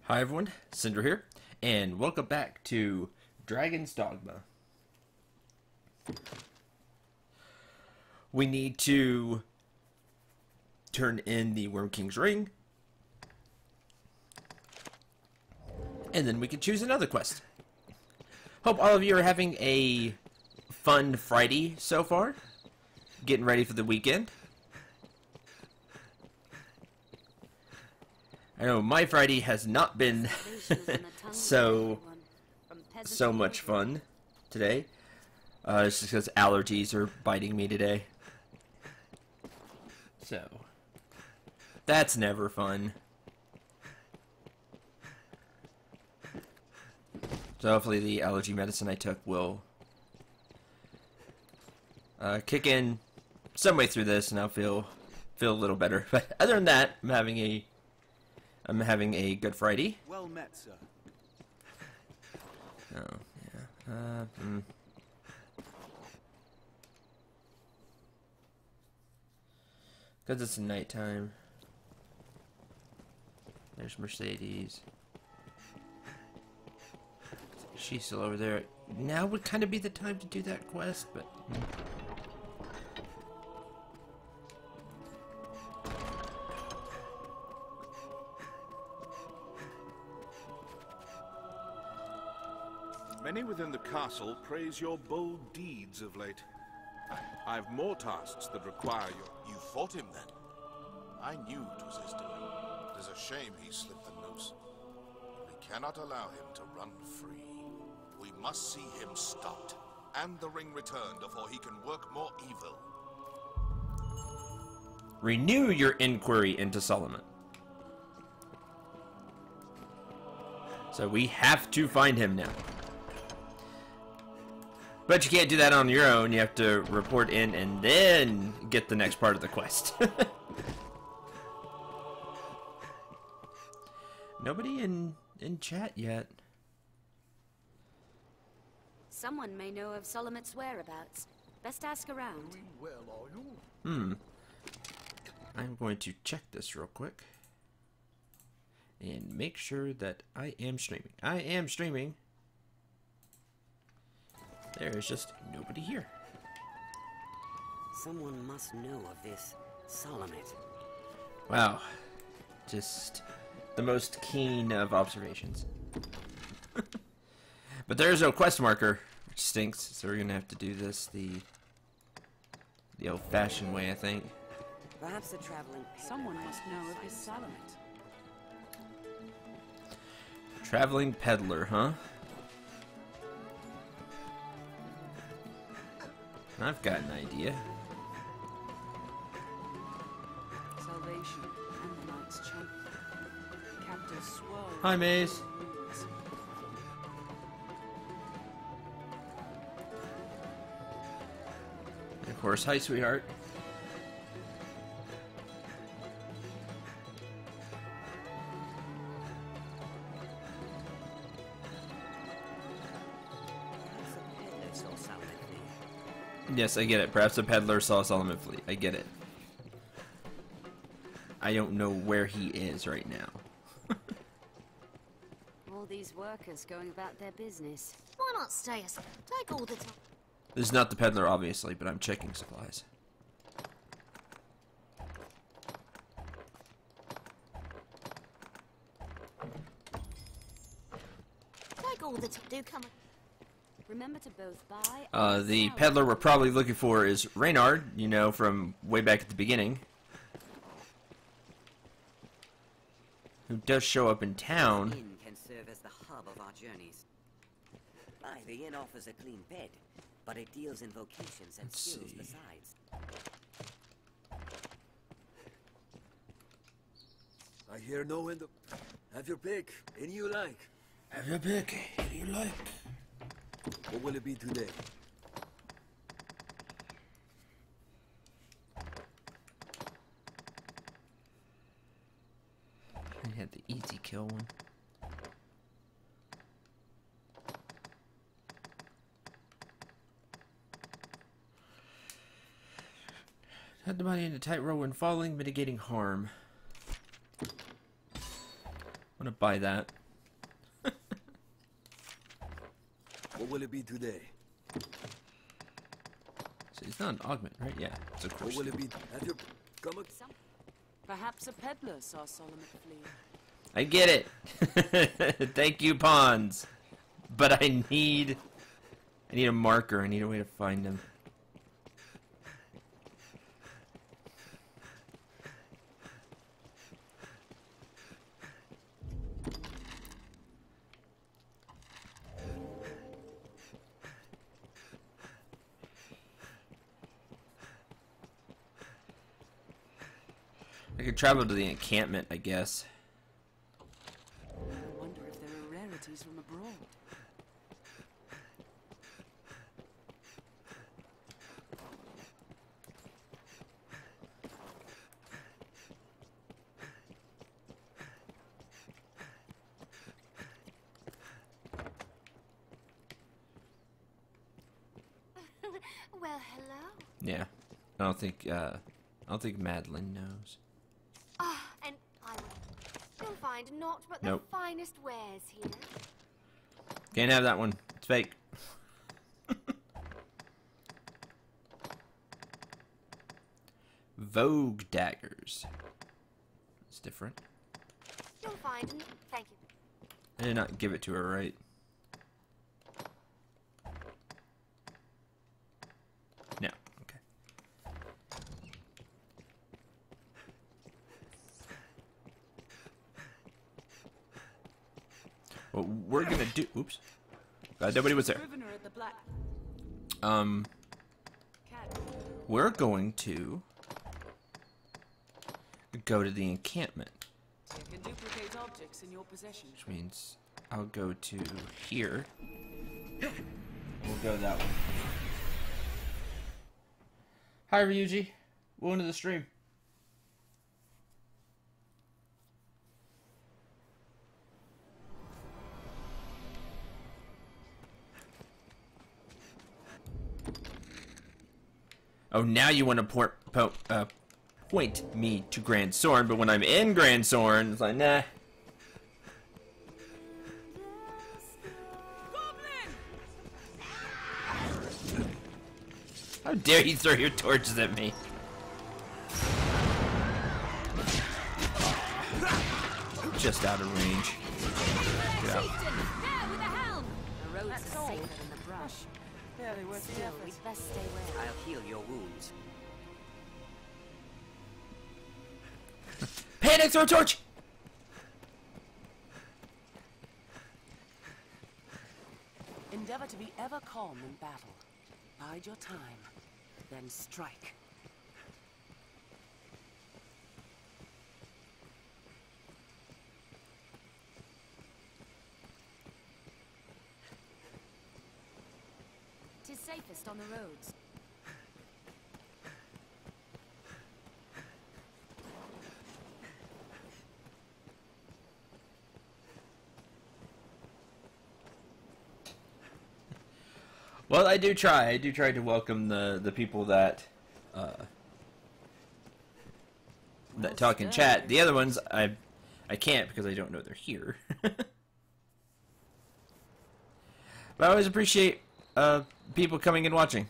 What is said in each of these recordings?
Hi everyone, Cendril here, and welcome back to Dragon's Dogma. We need to turn in the Worm King's ring, and then we can choose another quest. Hope all of you are having a fun Friday so far, getting ready for the weekend. I know my Friday has not been so much fun today. It's just because allergies are biting me today. So, that's never fun. So hopefully the allergy medicine I took will kick in some way through this and I'll feel a little better. But other than that, I'm having a good Friday. Well met, sir. Oh, yeah. Because it's nighttime. There's Mercedes. She's still over there. Now would kind of be the time to do that quest, but... Many within the castle praise your bold deeds of late. I've more tasks that require your... You fought him then? I knew it was his doing. It is a shame he slipped the noose. We cannot allow him to run free. We must see him stopped, and the ring returned before he can work more evil. Renew your inquiry into Solomon. So we have to find him now. But you can't do that on your own. You have to report in and then get the next part of the quest. Nobody in chat yet. Someone may know of Solomon's whereabouts. Best ask around. Doing well, are you? I'm going to check this real quick. And make sure that I am streaming. I am streaming. There is just nobody here. Someone must know of this Solomon. Wow. Just the most keen of observations. But there is no quest marker, which stinks, so we're going to have to do this the old-fashioned way, I think. Perhaps a traveling... Someone must know of this Solomon. Traveling peddler, huh? I've got an idea. Salvation and the Knight's Champion. Captive Swirl. Hi, Maze. And of course, hi, sweetheart. Yes, I get it. Perhaps a peddler saw Solomon flee. I get it. I don't know where he is right now. All these workers going about their business. Why not stay us? Take all the time. This is not the peddler, obviously, but I'm checking supplies. Take all the time. Do come. Remember to both buy. The peddler we're probably looking for is Reynard, you know, from way back at the beginning. Who does show up in town. The inn can serve as the hub of our journeys. Aye, the inn offers a clean bed, but it deals in vocations and skills besides. I hear no end of... Have your pick, any you like. Have your pick, any you like. What will it be today? I had the easy kill one. Had the body in a tight row when falling, mitigating harm. want to buy that. What will it be today? So it's not an augment, right? Yeah, it's a What course. will it be? Have your come up? Perhaps a peddler saw Solomon flee. I get it. Thank you, pawns. But I need a marker. I need a way to find him. I could travel to the encampment, I guess. I wonder if there are rarities from abroad. Well, hello. Yeah, I don't think Madeline knows. Ah, and I will. You'll find naught but the Nope. finest wares here. Can't have that one. It's fake. Vogue daggers. It's different. You'll find. Thank you. I did not give it to her, right? No. Okay. What we're gonna do? Oops. Nobody was there. Scrivener at the Black Cat. We're going to go to the encampment, You can duplicate objects in your possession. which means I'll go to here. We'll go that way. Hi, Ryuji. Welcome to the stream. Oh, now you want to point me to Grand Sorn, but when I'm in Grand Sorn, it's like, nah. How dare you throw your torches at me? Just out of range. Get out. There with the helm. The roads That's are all. safer than the brush. Barely worth the Still, effort. we'd best stay where. I'll heal your wounds. Panic, throw a torch! Endeavor to be ever calm in battle. Bide your time, then strike. Tis safest on the roads. Well, I do try. I do try to welcome the people that talk in chat. The other ones, I can't because I don't know they're here. But I always appreciate people coming and watching.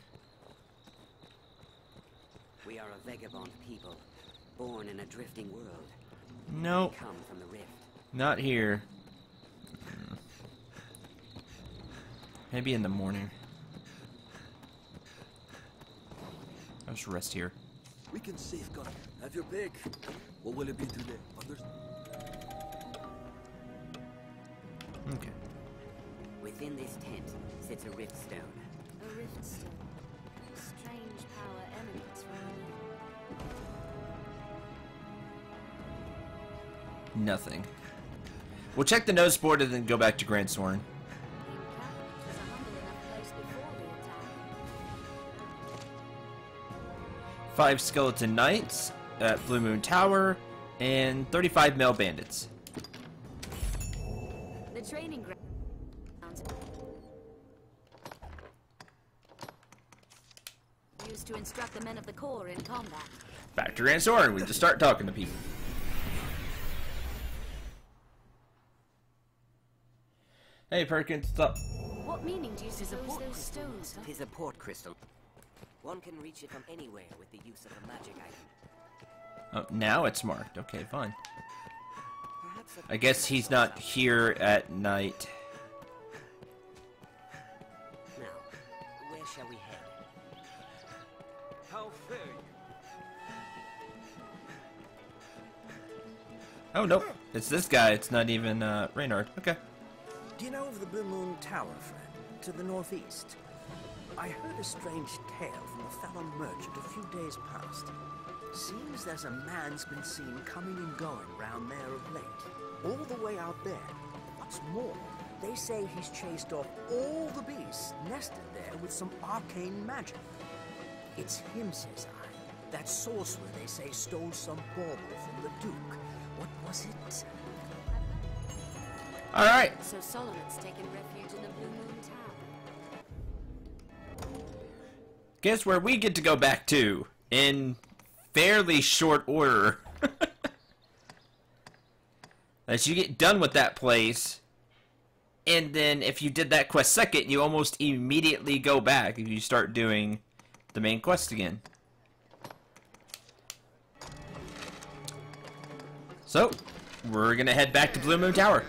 We are a vagabond people, born in a drifting world. Nope, We come from the rift. not here. Maybe in the morning. I'll just rest here. We can safeguard. Have your pick. What will it be today? Okay. Within this tent sits a rift stone. A rift stone. Strange power emanates from it. Nothing. We'll check the nose board and then go back to Grand Sorn. The encampment was a humble enough place before the attack. 5 skeleton knights at Blue Moon Tower, and 35 male bandits. The training grounds. Used to instruct the men of the Corps in combat. Back to Grand Sorn. We just start talking to people. Hey, Perkins, stop. What meaning do you Tis a suppose port those crystal, stones master. Tis a port crystal. One can reach it from anywhere with the use of a magic item. Oh, now it's marked. Okay, fine. Perhaps I guess he's not here at night. Now, where shall we head? How fare you? Oh, nope. It's this guy. It's not even, Reynard. Okay. Do you know of the Blue Moon Tower, friend? To the northeast? I heard a strange tale from a fellow merchant a few days past. Seems there's a man's been seen coming and going round there of late. All the way out there. What's more, they say he's chased off all the beasts nested there with some arcane magic. It's him, says I. That sorcerer, they say, stole some bauble from the Duke. What was it? Alright. So Solomon's taken refuge in the Blue Moon Tower. Guess where we get to go back to? In fairly short order. As you get done with that place, and then if you did that quest second, you almost immediately go back if you start doing the main quest again. So, we're gonna head back to Blue Moon Tower.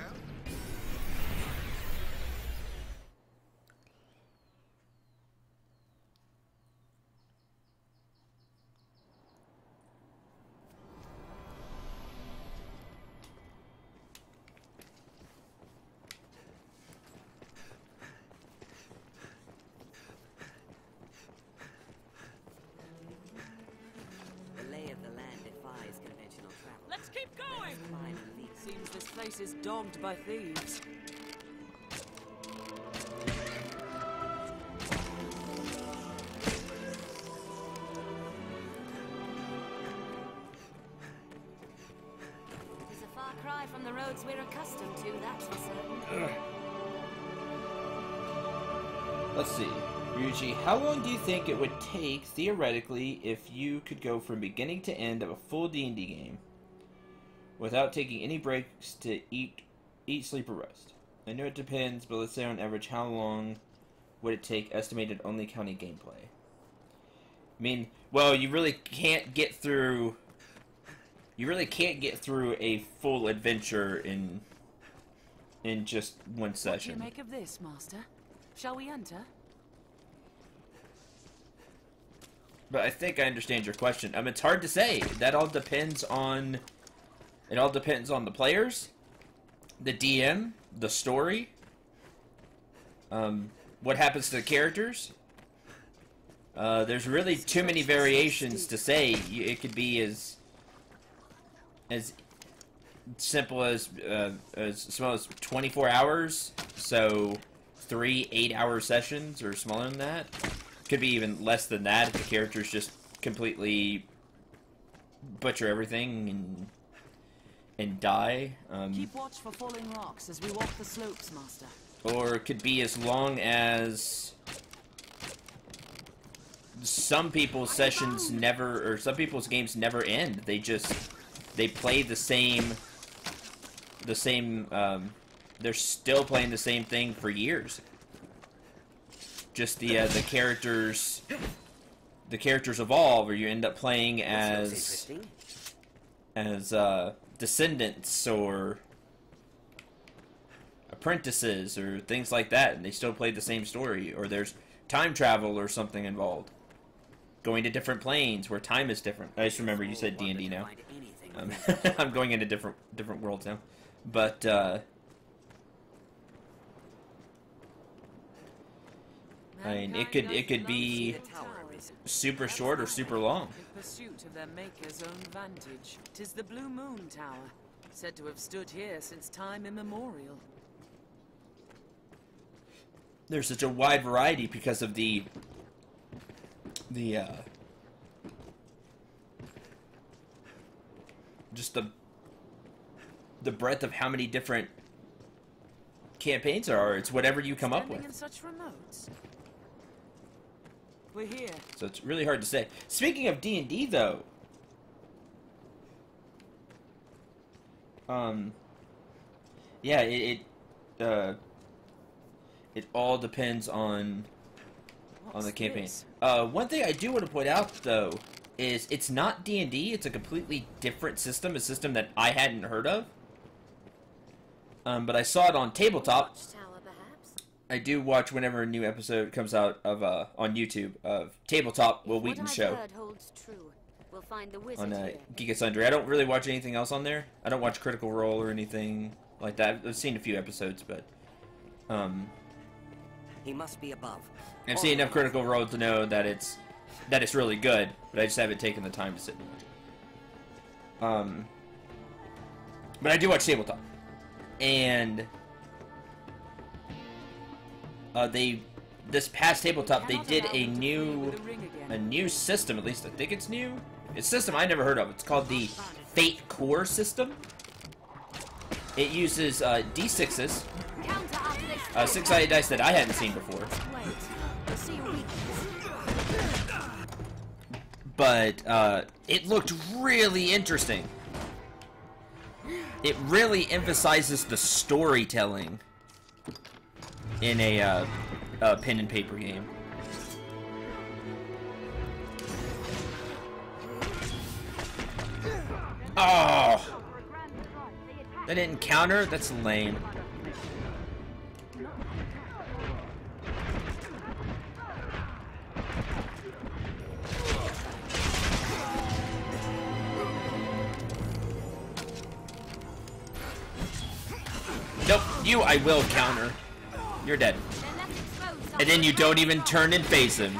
The lay of the land defies conventional travel. Let's keep going! Climb and leap. Seems this place is dogged by thieves. It's a far cry from the roads we're accustomed to, that's for certain. Let's see. Ryuji, how long do you think it would take, theoretically, if you could go from beginning to end of a full D&D game without taking any breaks to eat, sleep, or rest? I know it depends, but let's say on average, how long would it take, estimated only counting gameplay? I mean, well, you really can't get through a full adventure in just one What do you session. make of this, master? Shall we enter? But I think I understand your question. It's hard to say. That all depends on... It all depends on the players, the DM, the story, what happens to the characters. There's really too many variations to say. It could be as simple as small as 24 hours, so 3 8-hour sessions, or smaller than that. Could be even less than that if the characters just completely butcher everything and die. Keep watch for falling rocks as we walk the slopes, master. Or it could be as long as some people's sessions never, or some people's games never end. They play the same, they're still playing the same thing for years. Just the characters evolve, or you end up playing as descendants or apprentices or things like that, and they still play the same story. Or there's time travel or something involved, going to different planes where time is different. I just remember you said D&D now. I'm going into different worlds now, but I mean, it could be super short or super long. In pursuit of their maker's own vantage. 'Tis the Blue Moon Tower, said to have stood here since time immemorial. There's such a wide variety because of the just the breadth of how many different campaigns there are. It's whatever you come up with. In such remotes. We're here. So it's really hard to say. Speaking of D&D, though, yeah, It all depends on the campaign. One thing I do want to point out, though, is it's not D&D. It's a completely different system, a system that I hadn't heard of. But I saw it on Tabletop. I do watch whenever a new episode comes out of on YouTube of Tabletop, Will Wheaton's show. We'll find the on Cendril. I don't really watch anything else on there. I don't watch Critical Role or anything like that. I've seen a few episodes, but he must be above. I've seen enough Critical Role to know that it's really good, but I just haven't taken the time to sit and watch it. But I do watch Tabletop, and this past Tabletop they did a new system. At least I think it's new. It's a system I never heard of. It's called the Fate Core system. It uses D6s, 6-sided dice that I hadn't seen before. But it looked really interesting. It really emphasizes the storytelling in a pen and paper game. Oh! That didn't counter? That's lame. Nope, you I will counter. You're dead. And then you don't even turn and face him.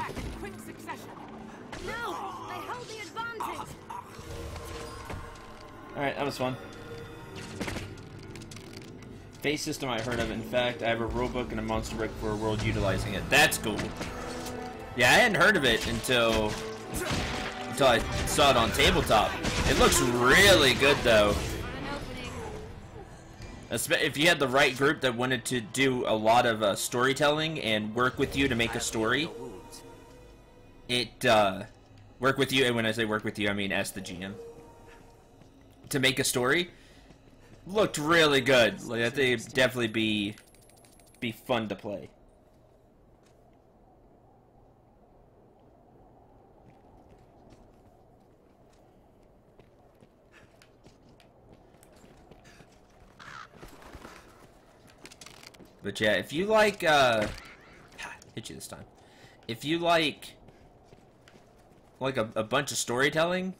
Alright, that was fun. Face system I heard of. In fact, I have a rulebook and a monster book for a world utilizing it. That's cool. Yeah, I hadn't heard of it until I saw it on Tabletop. It looks really good, though. If you had the right group that wanted to do a lot of storytelling and work with you to make a story, work with you, and when I say work with you, I mean as the GM. To make a story, looked really good. Like, I think it'd definitely be fun to play. But yeah, if you like, hit you this time. If you like a bunch of storytelling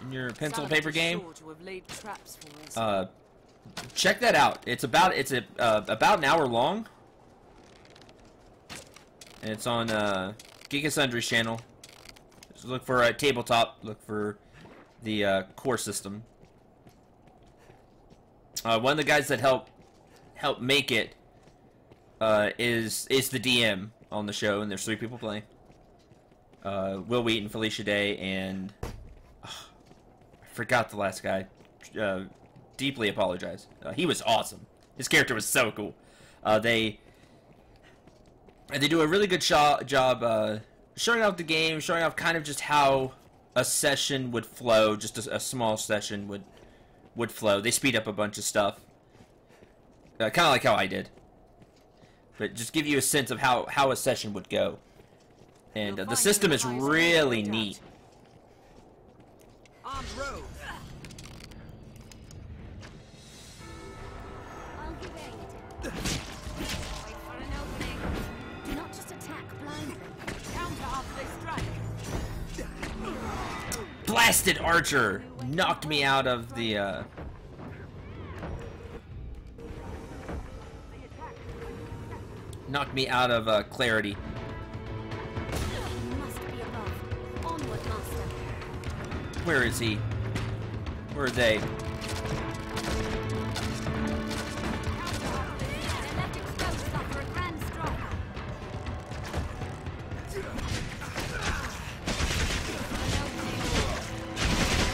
in your pencil and paper game, check that out. It's about an hour long, and it's on Cendril's channel. Just look for Tabletop. Look for the core system. One of the guys that help make it is the DM on the show, and there's 3 people playing. Will Wheaton, Felicia Day, and I forgot the last guy. Deeply apologize. He was awesome. His character was so cool. They do a really good job showing off the game, showing off kind of just how a session would flow. Just a small session would flow. They speed up a bunch of stuff. Kind of like how I did. But just give you a sense of how a session would go. And the system is really neat. Blasted archer! Knocked me out of the, knocked me out of, clarity. Where is he? Where are they?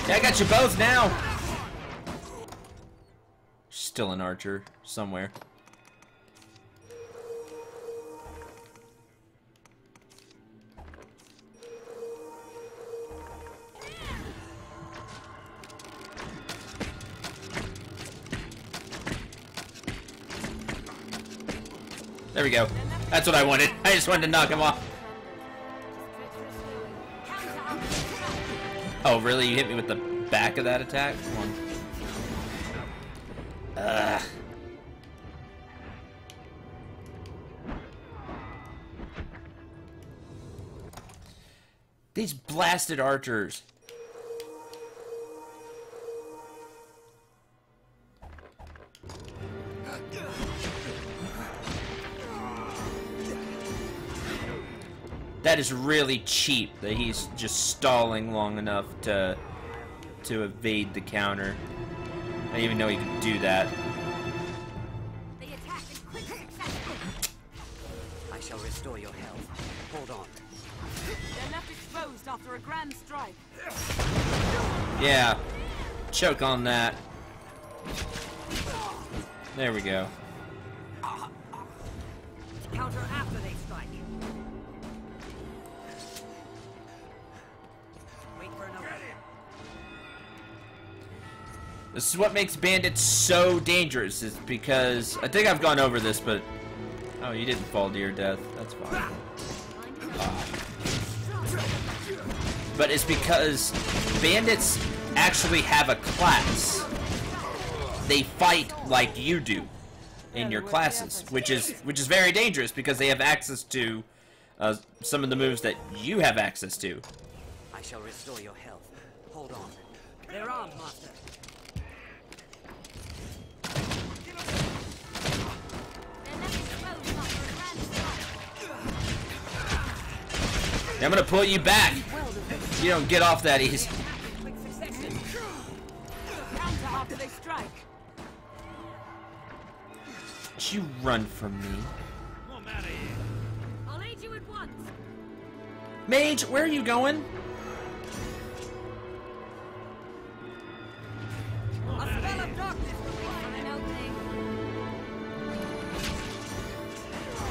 Yeah, I got you both now! Still an archer somewhere. There we go. That's what I wanted. I just wanted to knock him off. Oh, really? You hit me with the back of that attack? Come on. These blasted archers. That is really cheap that he's just stalling long enough to evade the counter. I didn't even know he could do that. The attack is quick and successful. I shall restore your health. Hold on. They're left exposed after a grand strike. Yeah. Choke on that. There we go. Counter after they strike. Wait for another. This is what makes bandits so dangerous, is because I think I've gone over this, but oh, you didn't fall to your death. That's fine. But it's because bandits actually have a class. They fight like you do in your classes, which is very dangerous because they have access to some of the moves that you have access to. I shall restore your health. Hold on. They're armed, master. I'm gonna pull you back. You don't get off that easy. Counter after they strike. Don't you run from me. I'll aid you at once. Mage, where are you going? A spell of darkness will be on an opening.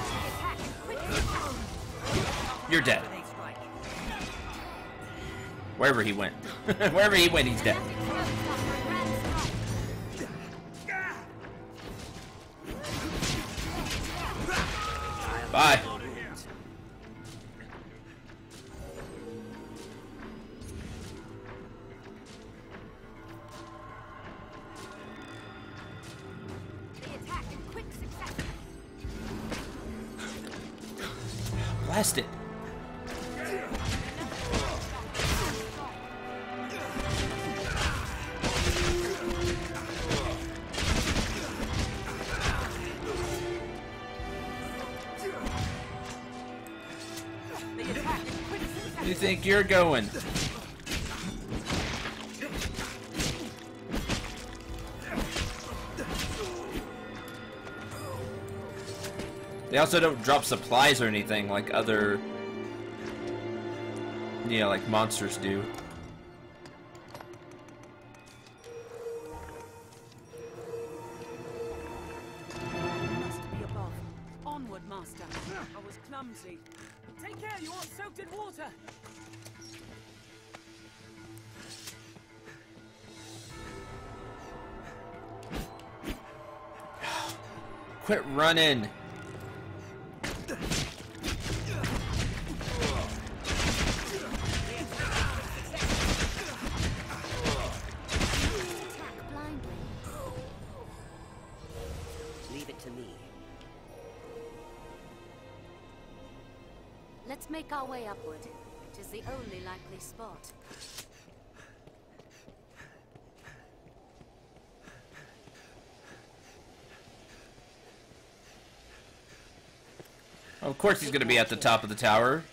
The attack is quick and successful. You're dead. Wherever he went. Wherever he went, he's dead. Bye. The attack is quick successful. Blast it. Where do you think you're going? They also don't drop supplies or anything like other, you know, like monsters do. Must be above. Onward, master. I was clumsy. Take care, you aren't soaked in water. Quit running. Leave it to me. Let's make our way upward. It is the only likely spot. Of course he's gonna be at the top of the tower.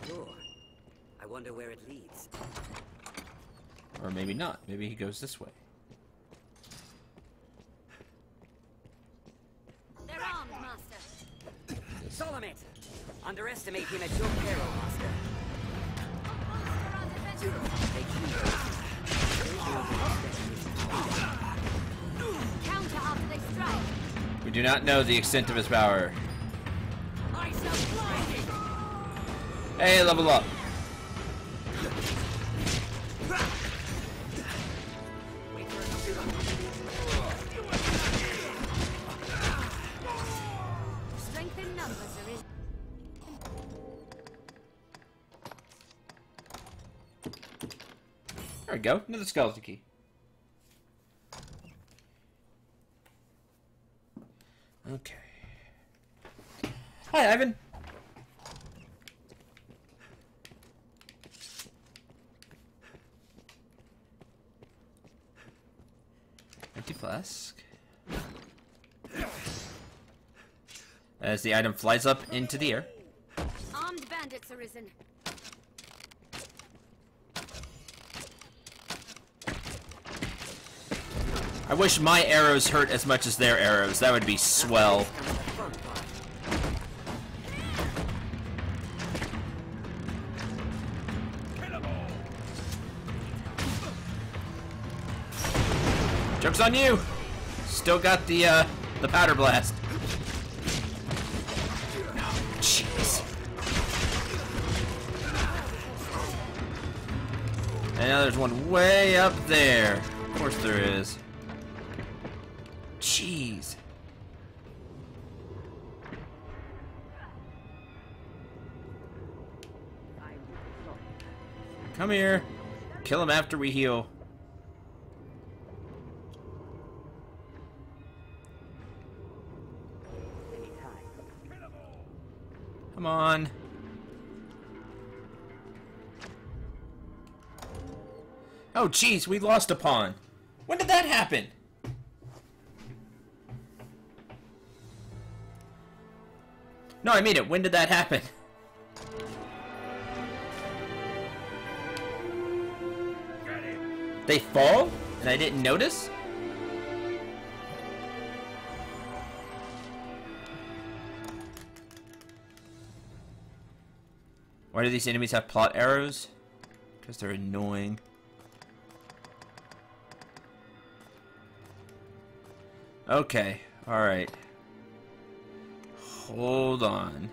Door. I wonder where it leads. Or maybe not. Maybe he goes this way. They're armed, master. Solomit! Underestimate him at your peril, master. Counter after they strike. We do not know the extent of his power. I shall blind it. Hey, level up. There we go. Another skeleton key. Okay. Hi, Ivan. Empty flask. As the item flies up into the air. Armed bandits arisen. I wish my arrows hurt as much as their arrows. That would be swell. Joke's on you! Still got the powder blast. Oh, jeez. And now there's one way up there. Of course there is. Jeez. Come here. Kill him after we heal. Come on. Oh, jeez, we lost a pawn. When did that happen? No, I mean it. When did that happen? They fall? And I didn't notice? Why do these enemies have plot arrows? Because they're annoying. Okay, alright. Hold on.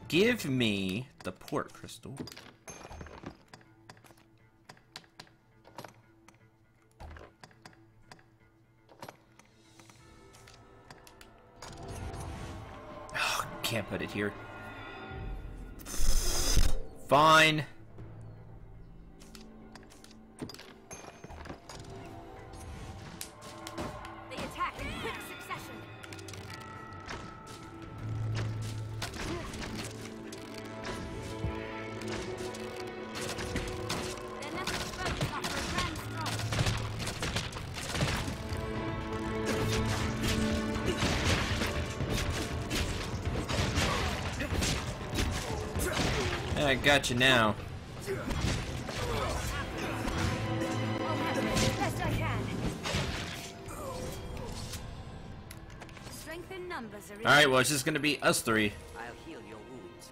Give me the port crystal. Oh, can't put it here. Fine. They attack in quick succession. Their level of boats offer a grand Yeah, I got you now. best I can. Strength in numbers are Alright, well, it's just gonna be us three. I'll heal your wounds.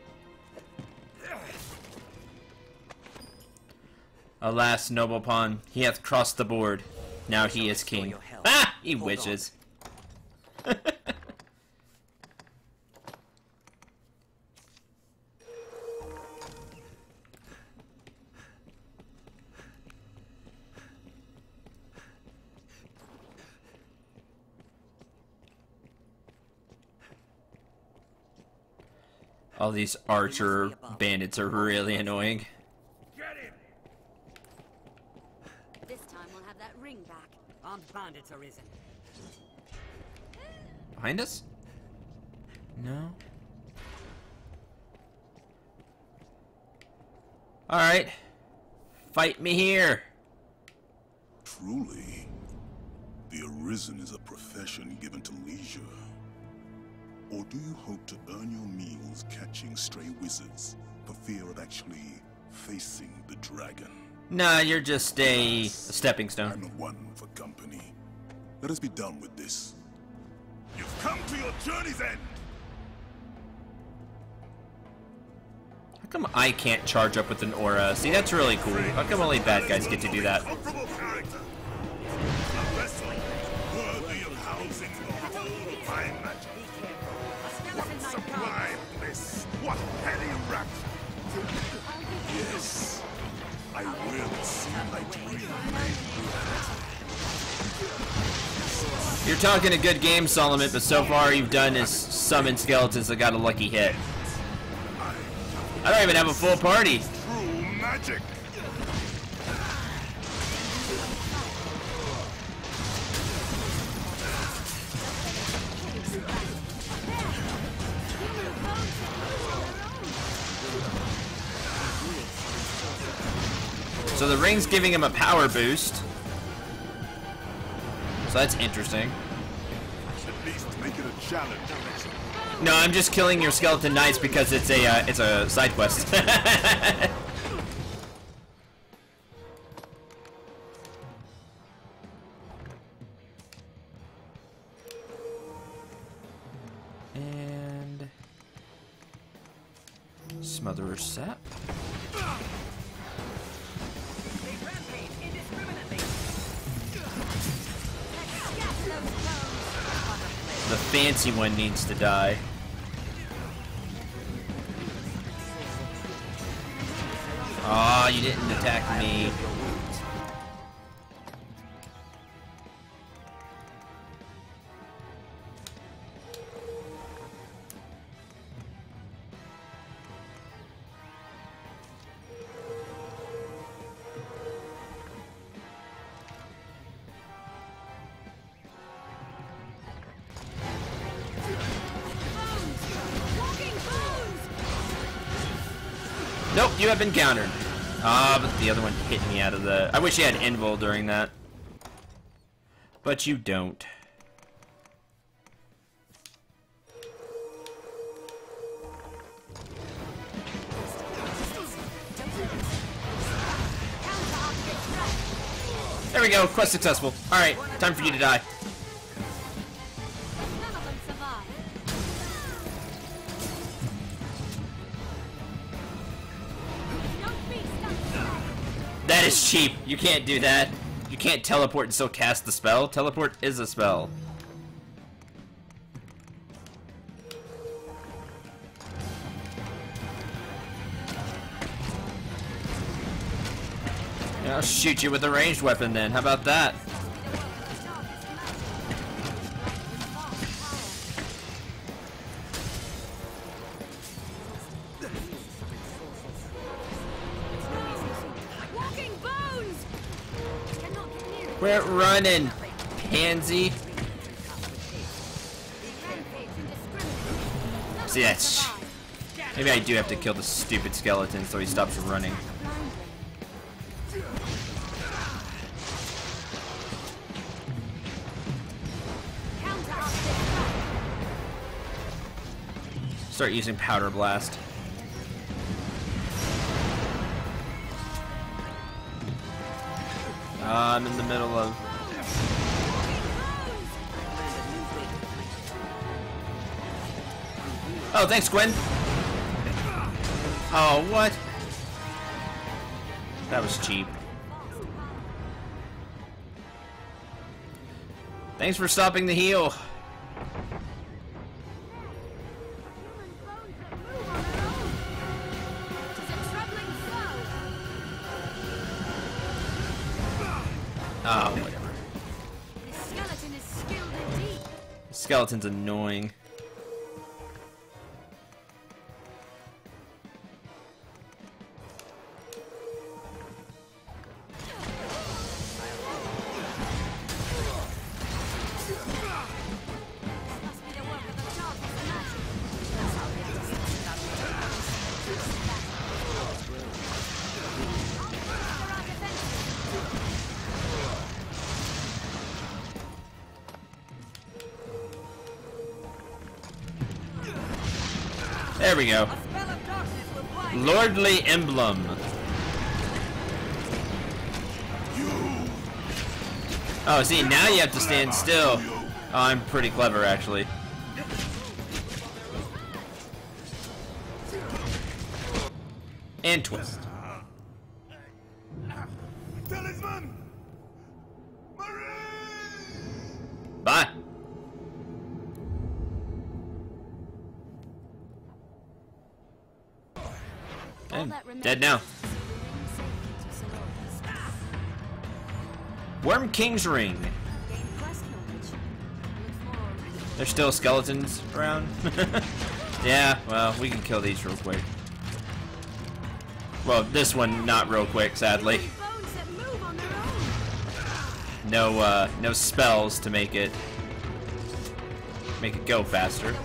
Alas, noble pawn, he hath crossed the board. Now he is king. Ah! He wishes. All these archer bandits are really annoying. This time we'll have that ring back. Armed bandits arisen. Behind us? No. Alright. Fight me here. Truly, the Arisen is a profession given to leisure. Or do you hope to earn your meals catching stray wizards for fear of actually facing the dragon? Nah, you're just a stepping stone. I'm the one for company. Let us be done with this. You've come to your journey's end! How come I can't charge up with an aura? See, that's really cool. How come only bad guys get to do that? Comparable character. A vessel worthy of housing the whole of my magic. What sublime bliss! What heady rapture! Yes, I will see my dream made reality. You're talking a good game, Solomon, but so far all you've done is summon skeletons that got a lucky hit. I don't even have a full party. True magic. So the ring's giving him a power boost. So that's interesting. At least make it a challenge. No, I'm just killing your skeleton knights because it's a side quest. And Smother Sap. The fancy one needs to die. Aw, you didn't attack me. Nope, you have been countered. Ah, but the other one hit me out of the... I wish you had invul during that. But you don't. There we go, quest successful. Alright, time for you to die. That is cheap. You can't do that. You can't teleport and still cast the spell. Teleport is a spell. Yeah, I'll shoot you with a ranged weapon then. How about that? Quit running, pansy. See, that's... Maybe I do have to kill the stupid skeleton so he stops running. Start using Powder Blast. I'm in the middle of... Oh, thanks, Gwen. Oh, what? That was cheap. Thanks for stopping the heal. Oh, whatever. This skeleton is skilled indeed. The skeleton's annoying. There we go. Lordly Emblem. Oh, see, now you have to stand still. Oh, I'm pretty clever, actually. And twist. Bye. I'm dead now. Worm King's Ring. There's still skeletons around. Yeah, well, we can kill these real quick. Well, this one not real quick, sadly. No spells to make it go faster.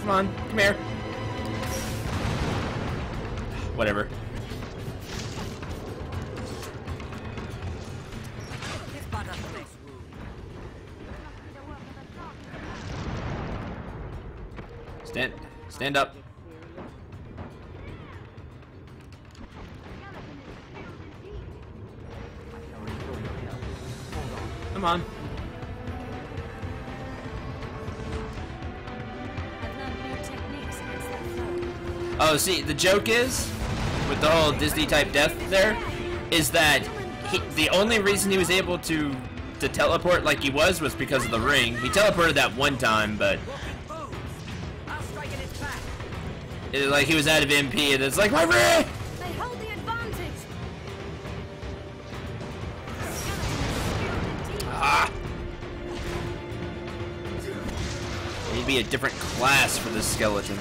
Come on, come here. Whatever. Stand up. Come on. Oh, see, the joke is, with the whole Disney type death there, is that the only reason he was able to teleport like he was because of the ring. He teleported that one time, but like he was out of MP, and it's like, my ring! They hold the advantage. Ah! Need to be a different class for this skeleton.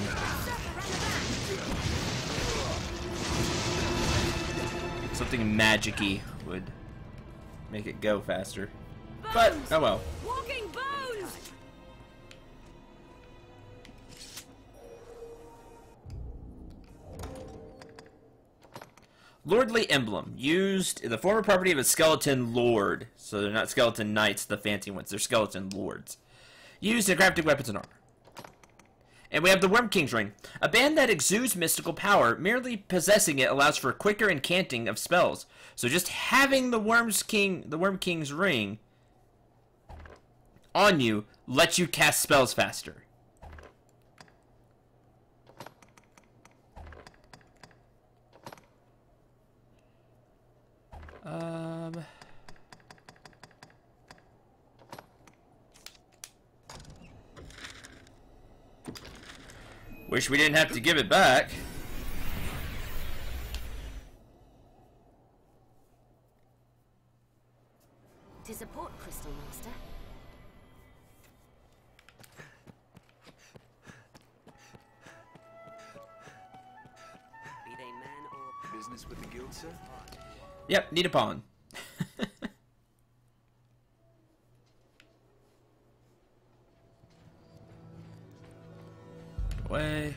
Something magic-y would make it go faster. But, oh well. Walking bones. Lordly Emblem. Used the former property of a skeleton lord. So they're not skeleton knights, the fancy ones. They're skeleton lords. Used in crafting weapons and armor. And we have the Worm King's Ring. A band that exudes mystical power. Merely possessing it allows for quicker incanting of spells. So just having the Worm King's Ring on you lets you cast spells faster. Wish we didn't have to give it back. Tis a port crystal, Master. Be they man or Business with the guild, sir? Yep, need a pawn. Way.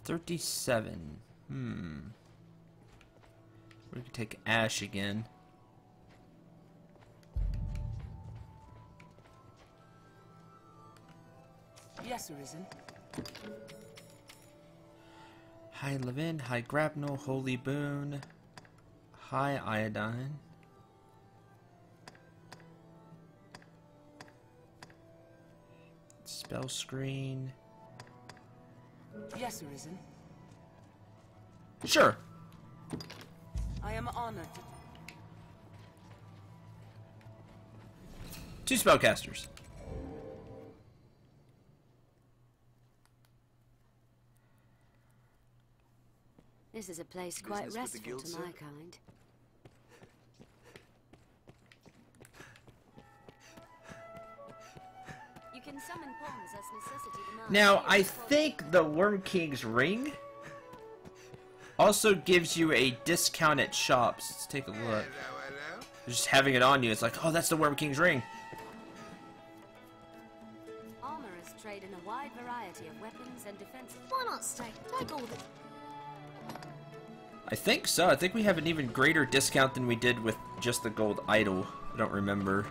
$37. We could take Ash again. Yes, Arisen. High Levin, High Grapnel, Holy Boon, High Iodine. Spell Screen. Yes, Arisen. Sure. I am honored. 2 spellcasters. This is a place quite Business with the restful guild, to sir? my kind. You can summon pawns as necessity demands. Now, I think the Worm King's Ring also gives you a discount at shops. Let's take a look. Just having it on you, it's like, oh, that's the Worm King's Ring. Armorers trade in a wide variety of weapons and defenses. Why not stay? Take all the... I think so. I think we have an even greater discount than we did with just the gold idol. I don't remember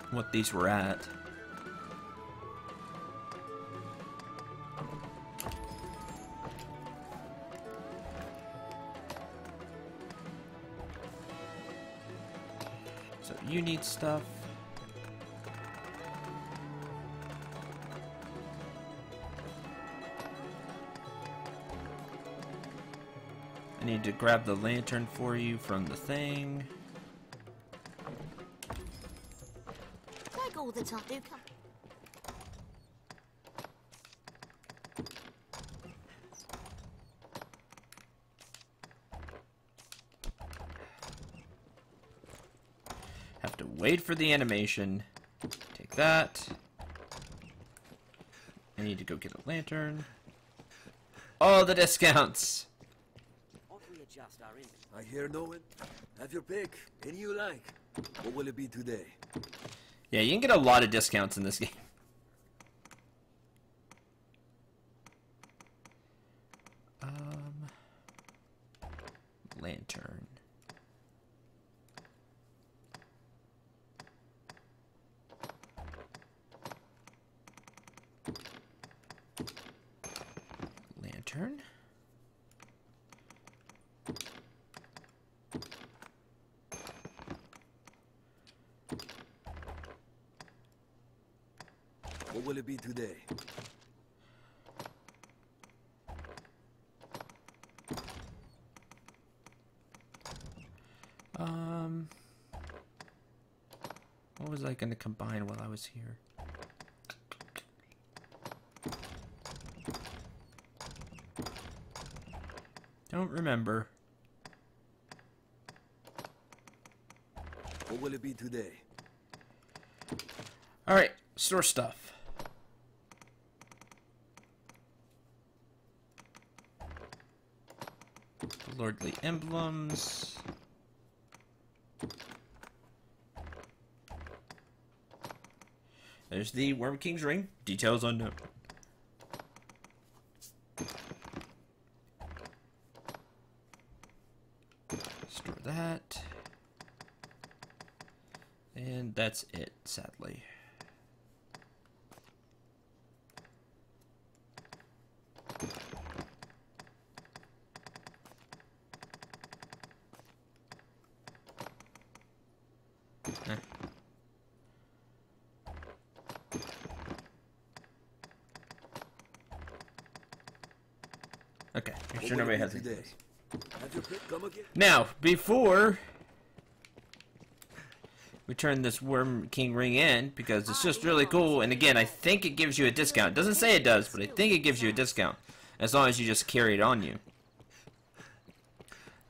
what these were at. So you need stuff. I need to grab the lantern for you from the thing. Like all the time, do come. Have to wait for the animation. Take that. I need to go get a lantern. All the discounts! Ought we adjust our inventory? I hear no one. Have your pick. Any you like. What will it be today? Yeah, you can get a lot of discounts in this game. Lantern. Lantern. What will it be today? What was I gonna combine while I was here? Don't remember. What will it be today? Alright, store stuff. Lordly emblems. There's the Worm King's ring. Details unknown. Store that. And that's it, sadly. Okay, make sure nobody has anything. Now, before we turn this Worm King ring in, because it's just really cool, and again, I think it gives you a discount. It doesn't say it does, but I think it gives you a discount, as long as you just carry it on you.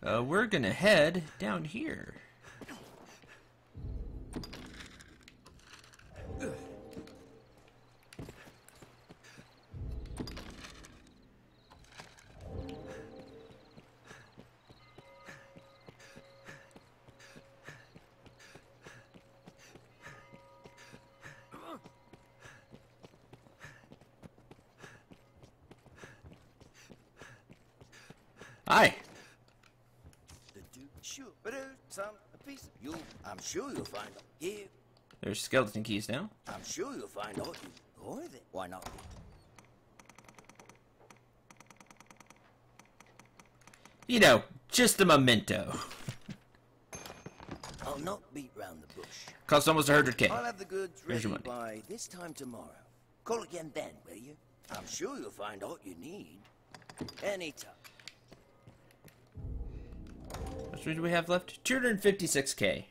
We're gonna head down here. Hi. I'm sure you'll find out. Here. There's skeleton keys now. I'm sure you'll find out. Go with it. Why not? You know, just a memento. I'll not beat round the bush. Cost almost 100K. I'll have the goods Here's ready your money. by this time tomorrow. Call again then, will you? I'm sure you'll find all you need. Anytime. How much do we have left? 256K.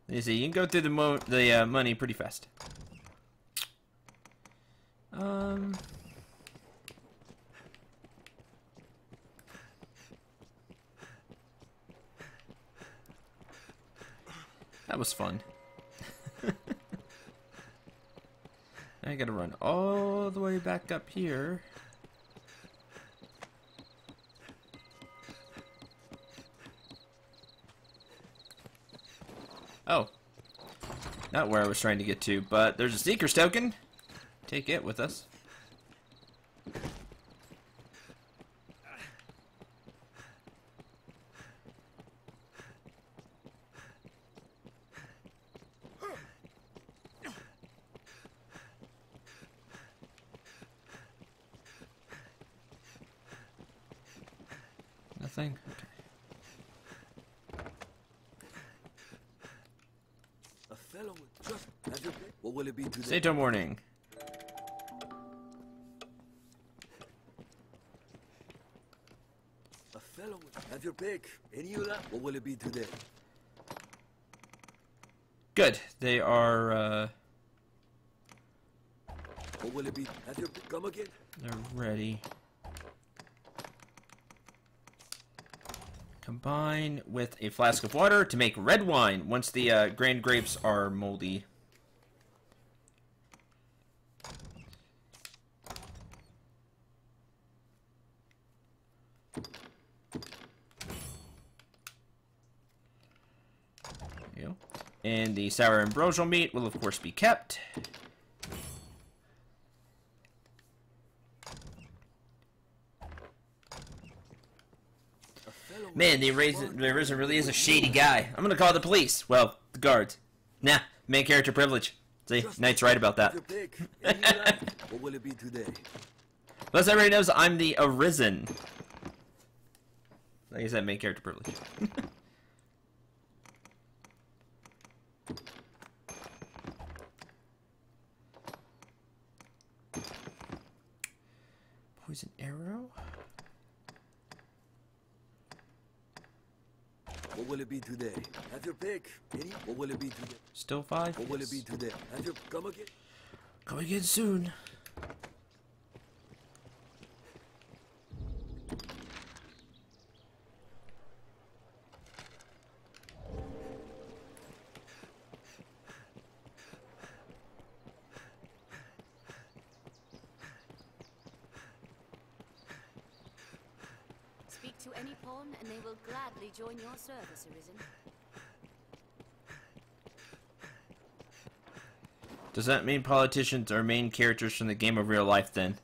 You see, you can go through the money pretty fast. That was fun. I gotta run all the way back up here. Oh. Not where I was trying to get to, but there's a Seeker's token. Take it with us. Nothing? Okay. A fellow with just have your pick. What will it be today? Stay till morning. Have your pick. Any you like? What will it be today? Good. They are, What will it be? Have your pick. Come again? they're ready. Combine with a flask of water to make red wine once the grand grapes are moldy. There you go. And the sour ambrosial meat will of course be kept. Man, the Arisen really is a shady guy. I'm gonna call the police. Well, the guards. Nah, main character privilege. See, Knight's right about that. Have your pick. Any you like? What will it be today? Plus, everybody knows I'm the Arisen. Like I said, main character privilege. Poison arrow. What will it be today? Have your pick. Any? What will it be today? Still 5. What will it be today? Have your come again? Come again soon. Speak to any pawn, and they will gladly join your service, Arisen. Does that mean politicians are main characters from the game of real life then?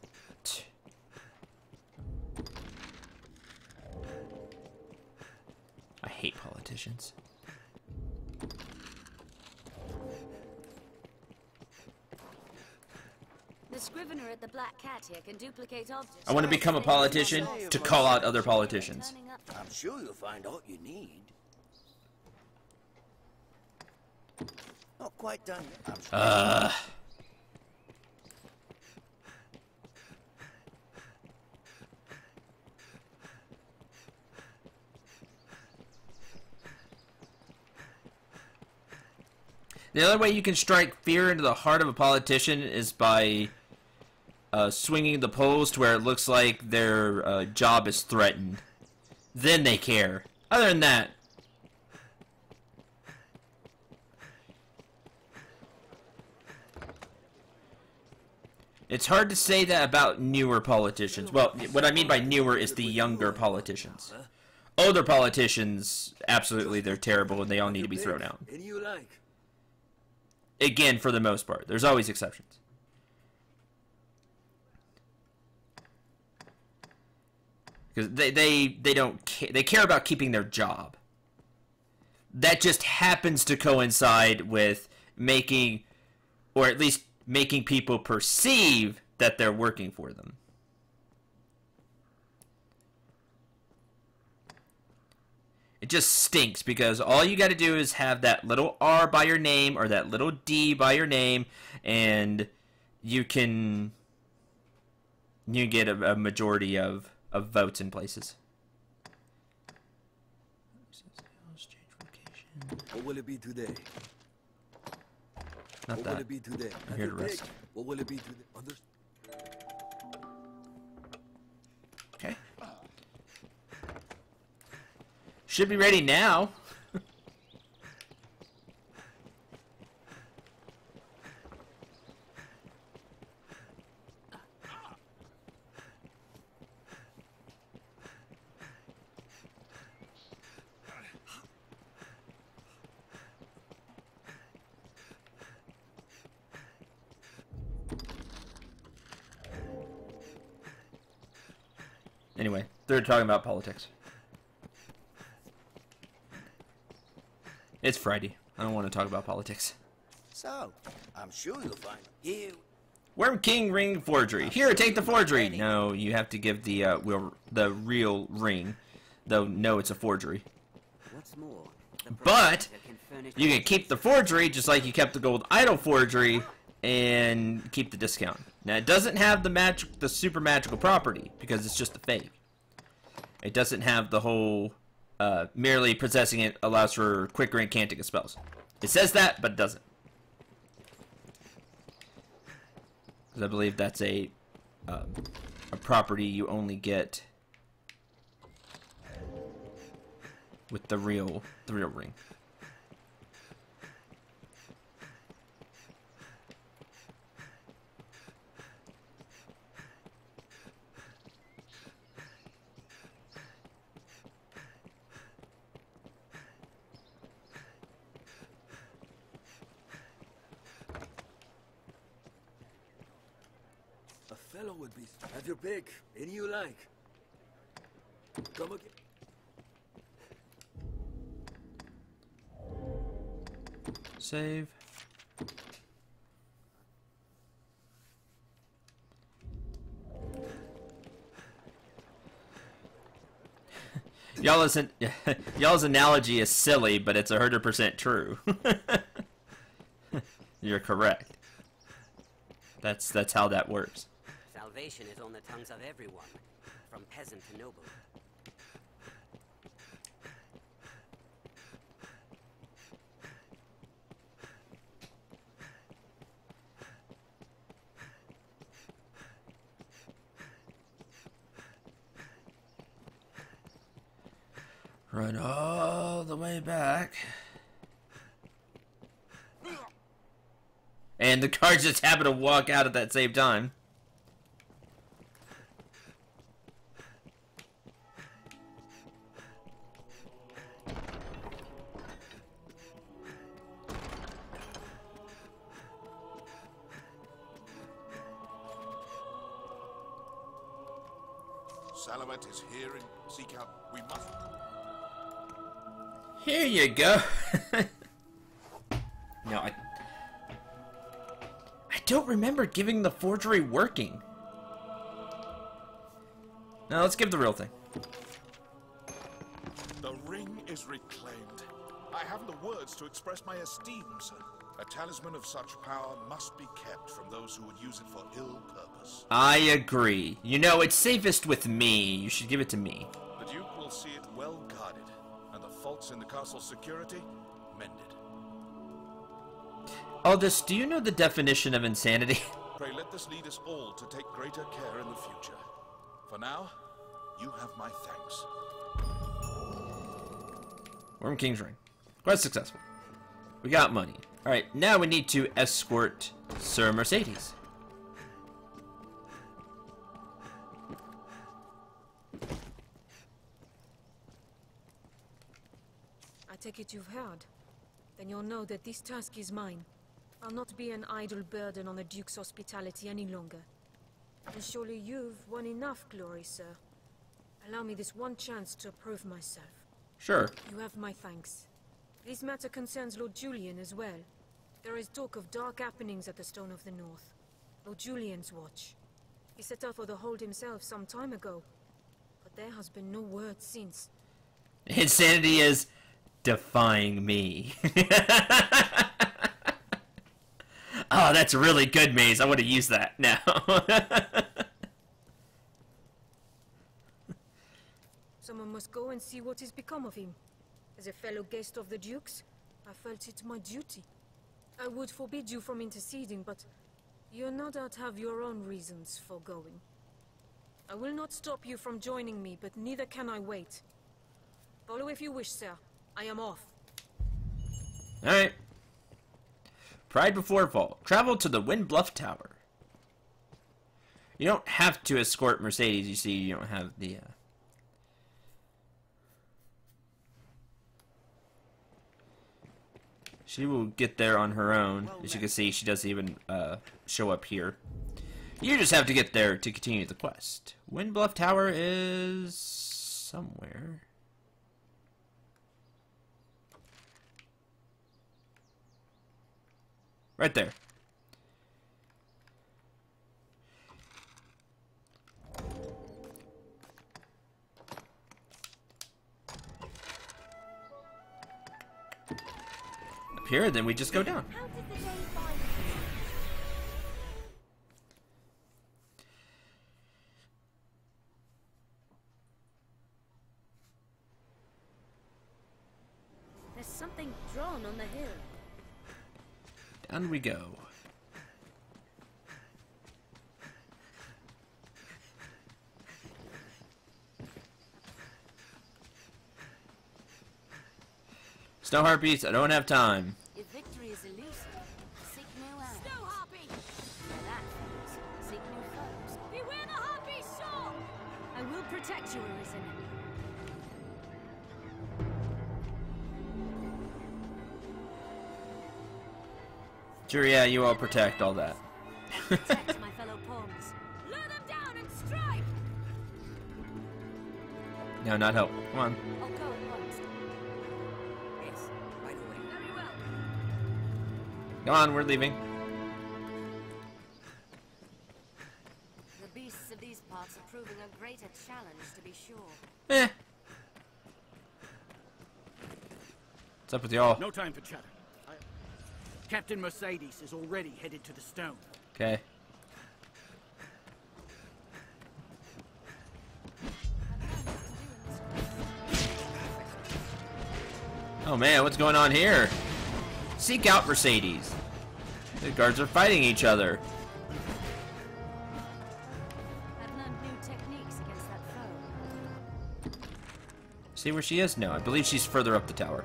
I hate politicians. The scrivener at the Black Cat here can duplicate objects. I want to become a politician to call out other politicians. Turning up. I'm sure you'll find all you need. Not quite done yet. I'm sure. The other way you can strike fear into the heart of a politician is by swinging the polls to where it looks like their job is threatened. Then they care. Other than that, it's hard to say that about newer politicians. Well, what I mean by newer is the younger politicians. Older politicians, absolutely, they're terrible and they all need to be thrown out. Any you like? Again, for the most part. There's always exceptions. Because they don't care. They care about keeping their job. That just happens to coincide with making, or at least making people perceive that they're working for them. It just stinks because all you got to do is have that little R by your name or that little D by your name, and you can get a majority of votes in places. What will it be today? Not what that. will it be today? I'm here to rest. What will it be today? Okay. Should be ready now. Anyway, they're talking about politics. It's Friday. I don't want to talk about politics. So, I'm sure you'll find you. Worm King ring forgery. Here, take the forgery. No, you have to give the real ring. Though, no, it's a forgery. What's more, But you can keep the forgery just like you kept the gold idol forgery and keep the discount. Now, it doesn't have the super magical property because it's just a fake. It doesn't have the whole merely possessing it allows for quicker incanting of spells. It says that, but it doesn't. Because I believe that's a property you only get with the real ring. A fellow would be... Have your pick. Any you like. Come again. Save. Y'all's analogy is silly, but it's 100% true. You're correct. That's how that works. Salvation is on the tongues of everyone, from peasant to noble. Run all the way back. And the cards just happen to walk out at that same time. Salamet is here and seek out. We must. Here you go. No, I don't remember giving the forgery working. Now let's give the real thing. The ring is reclaimed. I haven't the words to express my esteem, sir. A talisman of such power must be kept from those who would use it for ill purpose. I agree. You know, it's safest with me. You should give it to me. The Duke will see it well guarded, and the faults in the castle's security mended. Aldous, do you know the definition of insanity? Pray let this lead us all to take greater care in the future. For now, you have my thanks. Worm King's Ring. Quite successful. We got money. Alright, now we need to escort Sir Mercedes. I take it you've heard. Then you'll know that this task is mine. I'll not be an idle burden on the Duke's hospitality any longer. And surely you've won enough glory, sir. Allow me this one chance to prove myself. Sure. You have my thanks. This matter concerns Lord Julian as well. There is talk of dark happenings at the Stone of the North. Lord Julian's watch. He set out for the hold himself some time ago. But there has been no word since. Insanity is defying me. Oh, that's really good, Maze. I want to use that now. Someone must go and see what has become of him. As a fellow guest of the Duke's, I felt it my duty. I would forbid you from interceding, but you no doubt have your own reasons for going. I will not stop you from joining me, but neither can I wait. Follow if you wish, sir. I am off. Alright. Pride before fall. Travel to the Wind Bluff Tower. You don't have to escort Mercedes, you see, you don't have the... She will get there on her own. As you can see, she doesn't even show up here. You just have to get there to continue the quest. Wind Bluff Tower is... somewhere. Right there. Up here, then we just go down. something drawn on the hill. Down we go. Snow harpies, I don't have time. If victory is elusive, seek new allies. Snow harpy! Where that fails, seek new foes. Beware the harpy sword! I will protect you, Arisen. Sure, yeah, you all protect all that. Protect my fellow pawns. Lure them down and strike! No, not help. Come on. I'll go at once. Yes, right away. Very well. Come on, we're leaving. The beasts of these parts are proving a greater challenge, to be sure. Eh. What's up with y'all? No time for chatter. Captain Mercedes is already headed to the stone. Okay. Oh man, what's going on here? Seek out Mercedes. The guards are fighting each other. I've learned new techniques against that foe. See where she is? No, I believe she's further up the tower.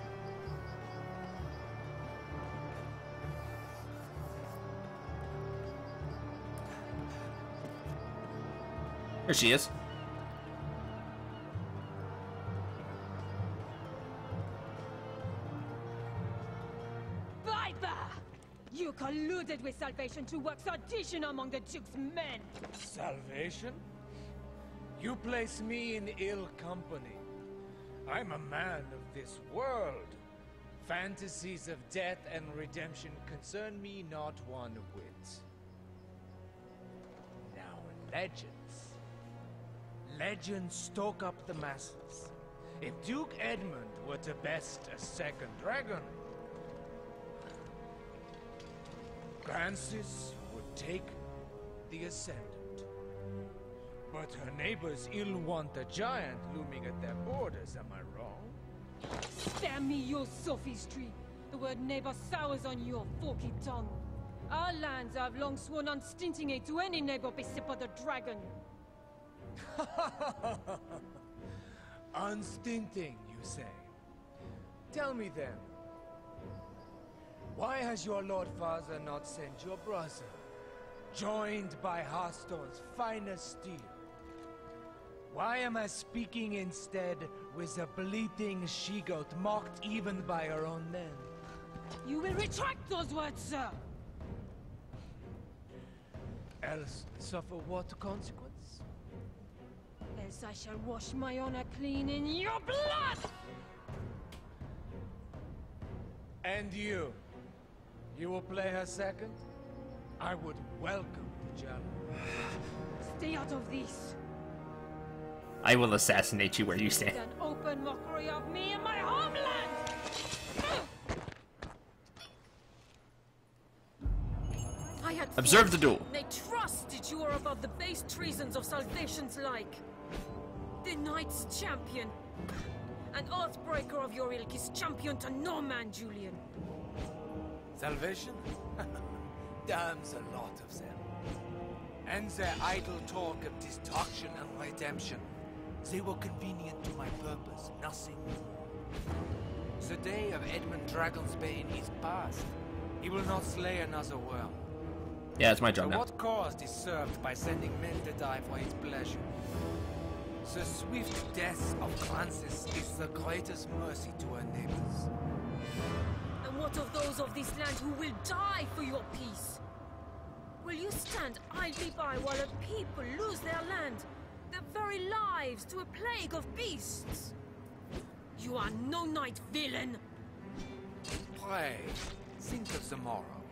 There she is. Viper! You colluded with Salvation to work sedition among the Duke's men! Salvation? You place me in ill company. I'm a man of this world. Fantasies of death and redemption concern me not one whit. Now, legends. Legends stoke up the masses. If Duke Edmund were to best a second dragon, Francis would take the ascendant. But her neighbors ill want a giant looming at their borders, am I wrong? Spare me your sophistry! The word neighbor sours on your forky tongue. Our lands have long sworn unstinting aid to any neighbor besip of the dragon. Unstinting, you say? Tell me then, why has your Lord Father not sent your brother, joined by Hearthstone's finest steel? Why am I speaking instead with a bleating she-goat mocked even by her own men? You will retract those words, sir! Else suffer what consequence? Else I shall wash my honor clean in your blood! And you? You will play her second? I would welcome the challenge. Stay out of this! I will assassinate you where you stand. An open mockery of me and my homeland! I had Observe the duel. They trusted you were above the base treasons of Salvation's like. The Knight's champion. An oathbreaker of your ilk is champion to no man, Julian. Salvation? Damns a lot of them. And their idle talk of destruction and redemption. They were convenient to my purpose, nothing more. The day of Edmund Dragonsbane is past. He will not slay another worm. Yeah, it's my job So now. what cause is served by sending men to die for his pleasure? The swift death of Francis is the greatest mercy to her neighbors. And what of those of this land who will die for your peace? Will you stand idly by while a people lose their land, their very lives to a plague of beasts? You are no knight, villain! Pray, think of the morrow.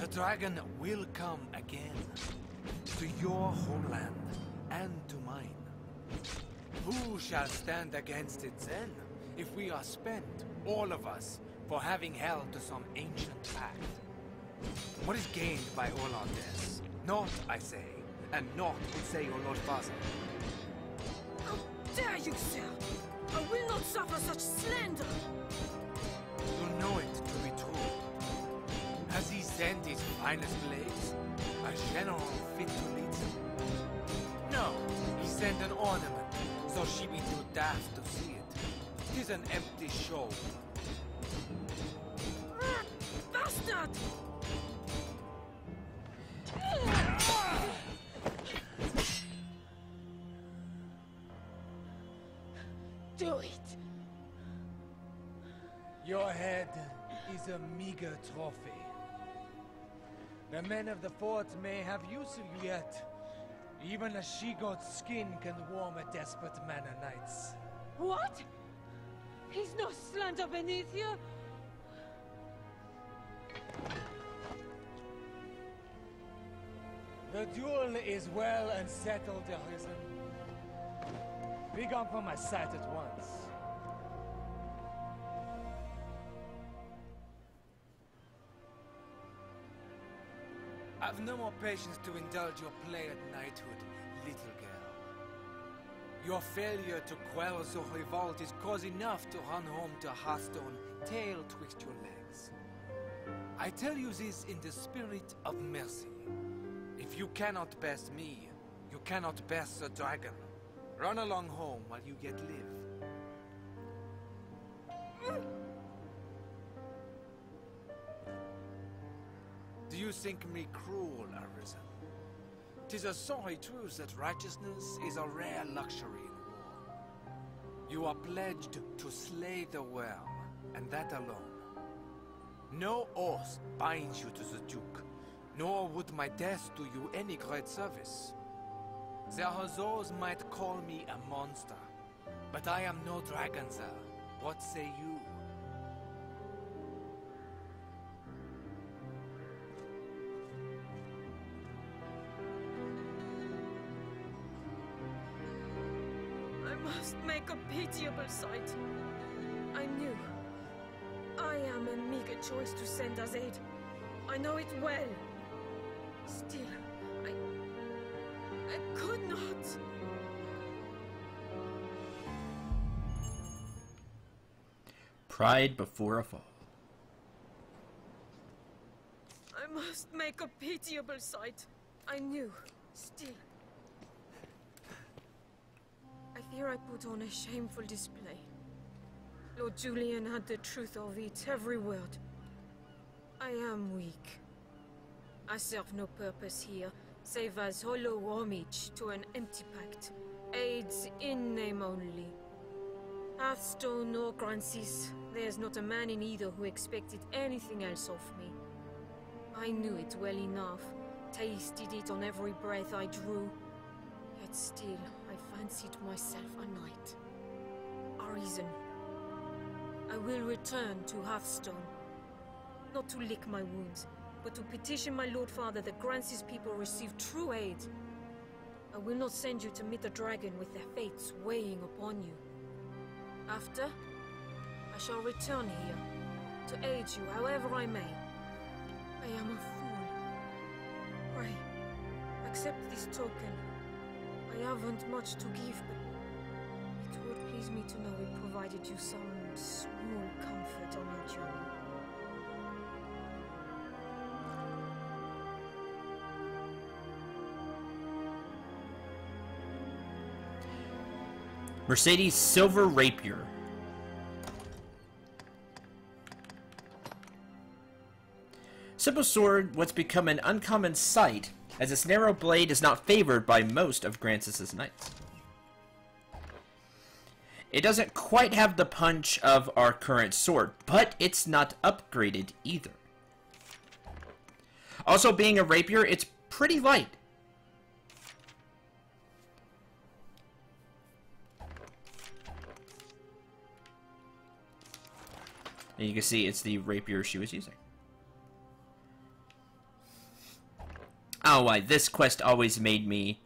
The dragon will come again, to your homeland and to mine. Who shall stand against it then, if we are spent, all of us, for having held to some ancient pact? What is gained by all our deaths? Naught, I say, and naught will say your Lord Father. How dare you, sir! I will not suffer such slander! finest blades? A general fit to lead them? No, he sent an ornament, so she be too daft to see it. 'Tis an empty show. Bastard! Do it! Your head is a meager trophy. The men of the fort may have use of you yet. Even a she-goat's skin can warm a desperate man of nights. What? He's no slander beneath you? The duel is well and settled, Arisen. Be gone from my sight at once. I've no more patience to indulge your play at knighthood, little girl. Your failure to quell the revolt is cause enough to run home to Hearthstone, tail twixt your legs. I tell you this in the spirit of mercy. If you cannot best me, you cannot best the dragon. Run along home while you yet live. Do you think me cruel, Arisen? 'Tis a sorry truth that righteousness is a rare luxury in war. You are pledged to slay the worm, and that alone. No oath binds you to the Duke, nor would my death do you any great service. There are those might call me a monster, but I am no dragon, sir. What say you? I must make a pitiable sight. I knew. I am a meager choice to send as aid. I know it well. Still, I could not. Pride before a fall. I must make a pitiable sight. I knew. Still. I fear I put on a shameful display. Lord Julian had the truth of it, every word. I am weak. I serve no purpose here, save as hollow homage to an empty pact. Aids in name only. Hearthstone or Grancis, there's not a man in either who expected anything else of me. I knew it well enough, tasted it on every breath I drew. Yet still, I fancied myself a knight. Arisen. I will return to Hearthstone. Not to lick my wounds, but to petition my Lord Father that Grancis people receive true aid. I will not send you to meet the dragon with their fates weighing upon you. After, I shall return here, to aid you however I may. I am a fool. Pray, accept this token. I haven't much to give, but it would please me to know it provided you some small comfort on your journey. Mercedes' silver rapier. Simple sword, what's become an uncommon sight, as its narrow blade is not favored by most of Grancis' knights. It doesn't quite have the punch of our current sword, but it's not upgraded either. Also, being a rapier, it's pretty light. And you can see it's the rapier she was using. Oh, why this quest always made me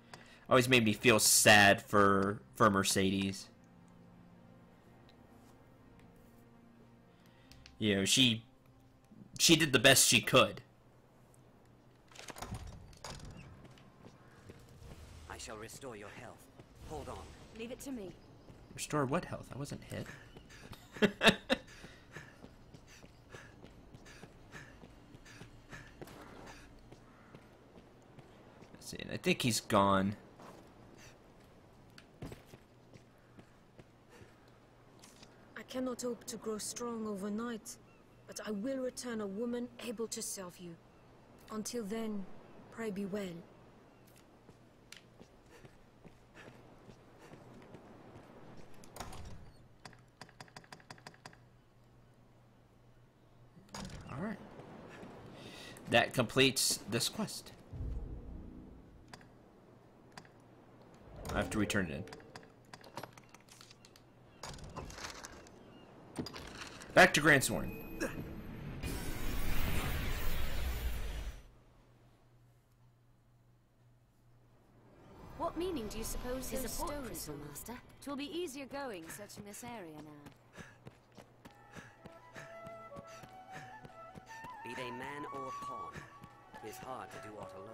feel sad for Mercedes. You know, she did the best she could. I shall restore your health. Hold on. Leave it to me. Restore what health? I wasn't hit. think he's gone. I cannot hope to grow strong overnight, but I will return a woman able to serve you. Until then, pray be well. Alright. That completes this quest. I have to return it in. Back to Grandsworn. What meaning do you suppose those stones will, Master? 'Twill be easier going searching this area now. Be they man or pawn, 'tis hard to do aught alone.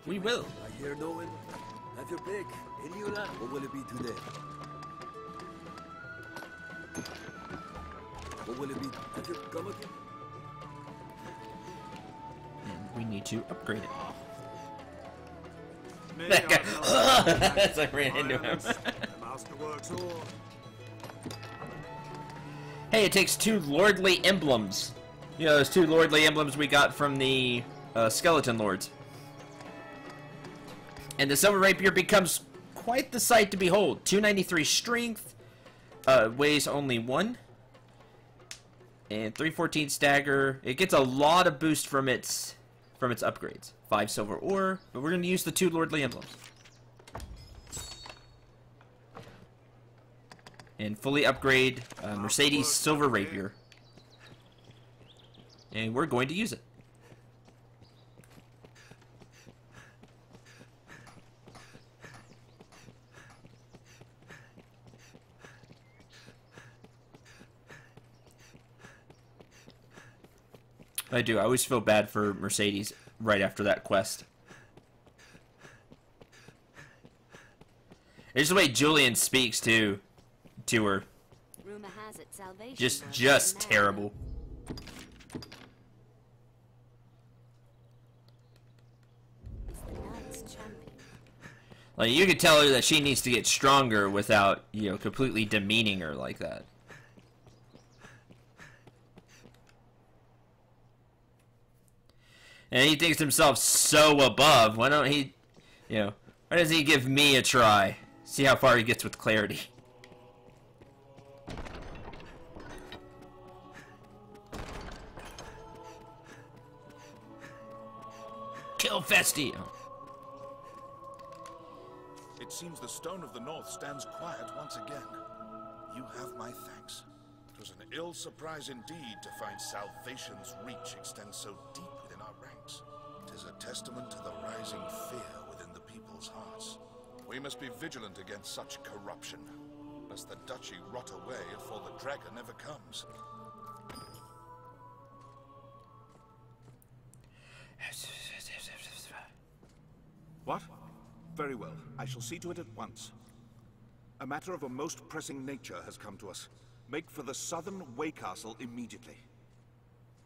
We will. I hear no one. Have your pick. Any you like. What will it be today? What will it be? Have you come again? And we need to upgrade it. May That guy. I As I ran into him. Hey, it takes 2 lordly emblems. You know, those 2 lordly emblems we got from the skeleton lords. And the silver rapier becomes quite the sight to behold. 293 strength, weighs only 1, and 314 stagger. It gets a lot of boost from its upgrades. 5 silver ore, but we're going to use the 2 lordly emblems. And fully upgrade Mercedes silver rapier. And we're going to use it. I do. I always feel bad for Mercedes right after that quest. It's the way Julian speaks to her. Rumor has it salvation. Just terrible. Like, you could tell her that she needs to get stronger without, you know, completely demeaning her like that. And he thinks himself so above. Why don't he, you know, why doesn't he give me a try? See how far he gets with clarity. Kill Festi! It seems the Stone of the North stands quiet once again. You have my thanks. It was an ill surprise indeed to find salvation's reach extend so deep within our ranks. It is a testament to the rising fear within the people's hearts. We must be vigilant against such corruption, lest the duchy rot away before the dragon ever comes. What? Very well. I shall see to it at once. A matter of a most pressing nature has come to us. Make for the southern Way Castle immediately.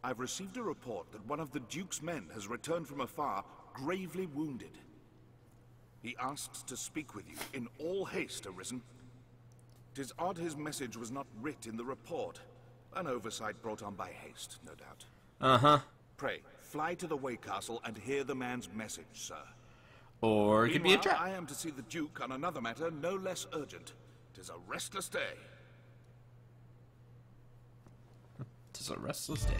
I've received a report that one of the Duke's men has returned from afar, gravely wounded. He asks to speak with you in all haste, Arisen. 'Tis odd his message was not writ in the report. An oversight brought on by haste, no doubt. Uh-huh. Pray, fly to the Way Castle and hear the man's message, sir. Or it could be a Meanwhile, trap. I am to see the Duke on another matter no less urgent. 'Tis a restless day. Tis a restless day.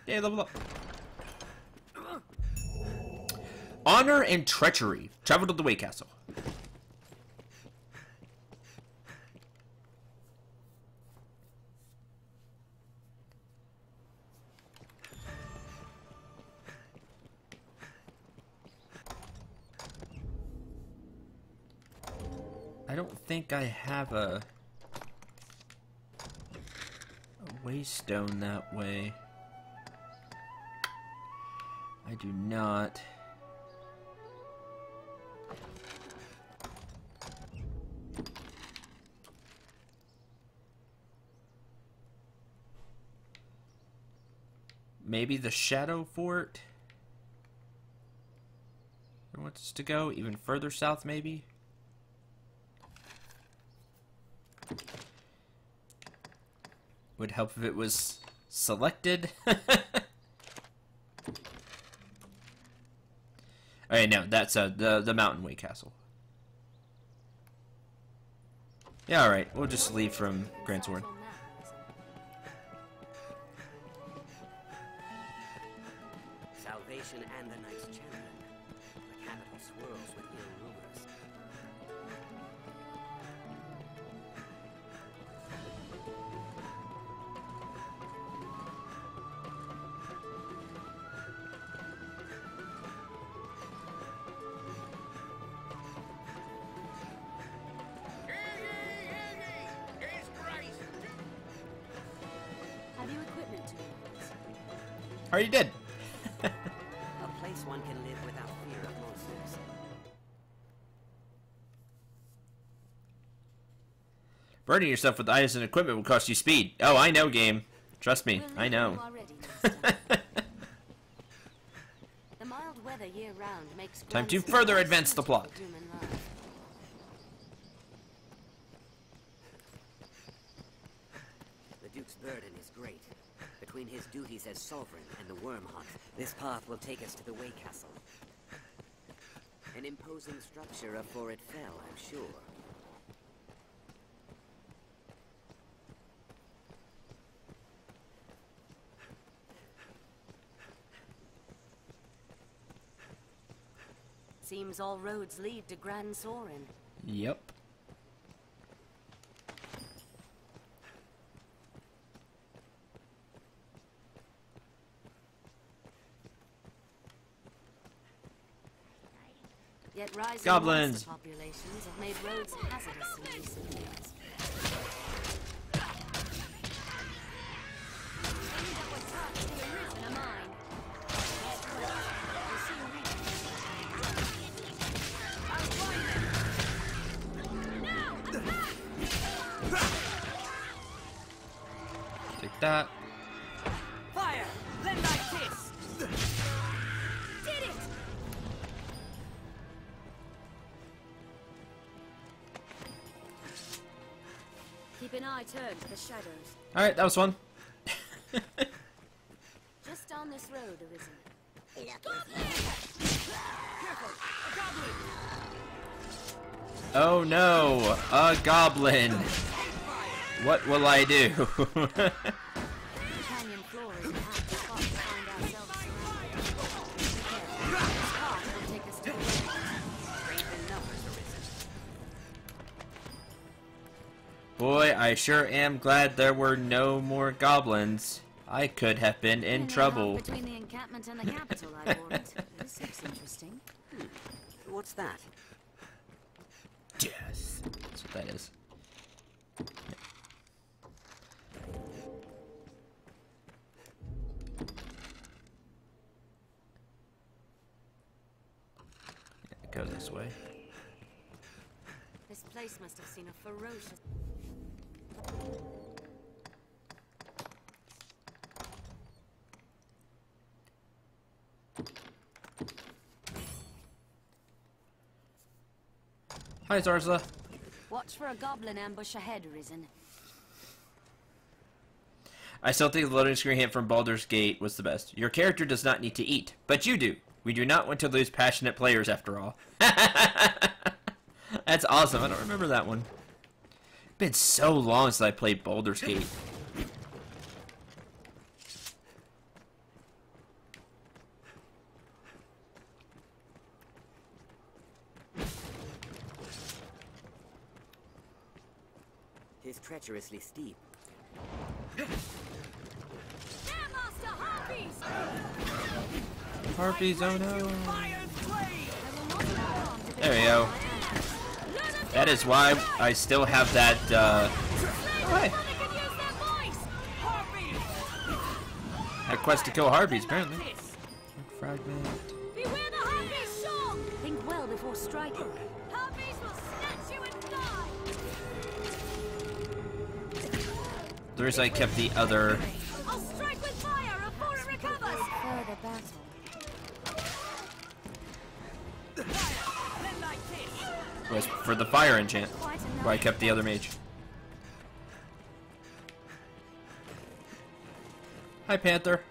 Hey, level up. Honor and treachery. Travel to the Way Castle. I don't think I have a Waystone that way. I do not. Maybe the Shadow Fort? Where wants us to go? Even further south, maybe? Would help if it was selected. Alright, no, that's the Mountain Way Castle. Yeah, alright, we'll just leave from Grand Sword. Salvation and the Knights Champion. The capital swirls with ill rumors. Have you equipment tools? Already did. A place one can live without fear of monsters. Burning yourself with items and equipment will cost you speed. Oh, I know, game. Trust me, I know. The mild weather year-round makes Time to further advance the plot. human life. The Duke's burden is great. Between his duties as sovereign and the worm hunt, this path will take us to the Way Castle. An imposing structure afore it fell, I'm sure. Seems all roads lead to Grand Sorin. Yep. Yet rising Goblins. monster populations have made roads hazardous in recent years. Things that were taught to the Arisen are mine. We'll soon reach them. I'll find them. Now, attack! Take that. Fire! Lend thy kiss! Did it! Keep an eye turned to the shadows. Alright, that was fun. Just down this road, Arisen. Oh no, a goblin. What will I do? The canyon floor is a hard spot to find ourselves surrounded. Be careful. This path will take us to the road. Strength in numbers, Arisen. Boy, I sure am glad there were no more goblins. I could have been in trouble. Between the encampment and the capital, I warrant. This looks interesting. What's that? Yes. That's what that is. Go this way. This place must have seen a ferocious... Hi, Zarza. Watch for a goblin ambush ahead, Arisen. I still think the loading screen hint from Baldur's Gate was the best. Your character does not need to eat, but you do. We do not want to lose passionate players after all. That's awesome. I don't remember that one. It's been so long since I played Baldur's Gate. It's treacherously steep. Harpies, oh no. There we go. That is why I still have that, oh, hey. A quest to kill harpies, apparently. Fragment. Beware the harpies, Sean! Think well before striking. Harpies will snatch you and die! The reason I kept the other... I'll strike with fire before it recovers! Further battle. was for the fire enchant, where I kept the other mage. Hi, Panther.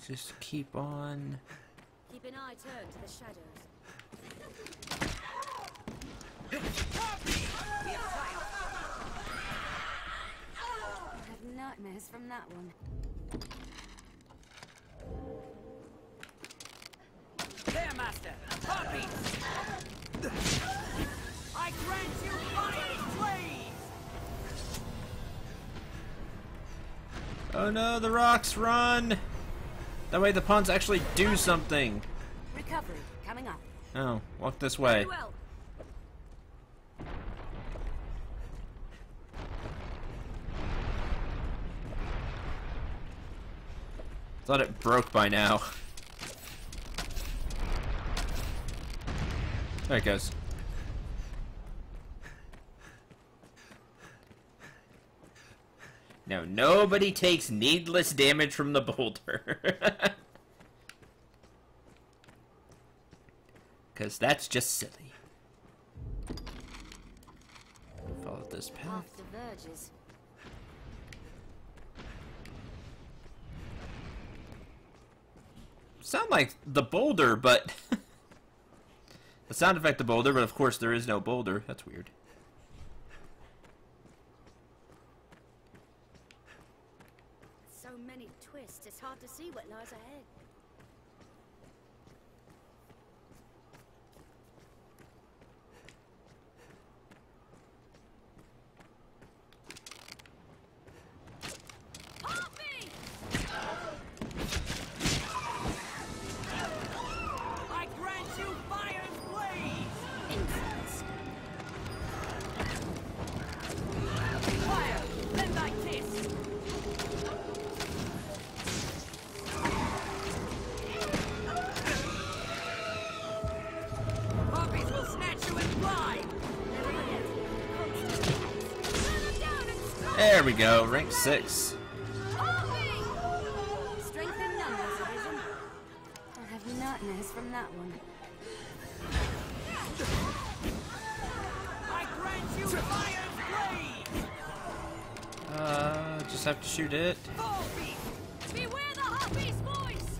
Just keep on. Keep an eye turned to the shadows. I have nightmares from that one. There, Master! Harpies! I grant you fire blaze! Oh no, the rocks, run! That way the pawns actually do something. Recovery, coming up. Oh, walk this way. Well. Thought it broke by now. There it goes. Now, nobody takes needless damage from the boulder. Because that's just silly. Follow this path. Path diverges. Sound like the boulder, but... the sound effect the boulder, but of course there is no boulder. That's weird. So many twists, it's hard to see what lies ahead. I grant you fire's blaze! Fire! Lend thy kiss! Harpies will snatch you and fly! There we go, rank 6. Strength in numbers, Arisen. I have nightmares from that one. I grant you fire's blaze! Just have to shoot it. Beware the harpy's voice!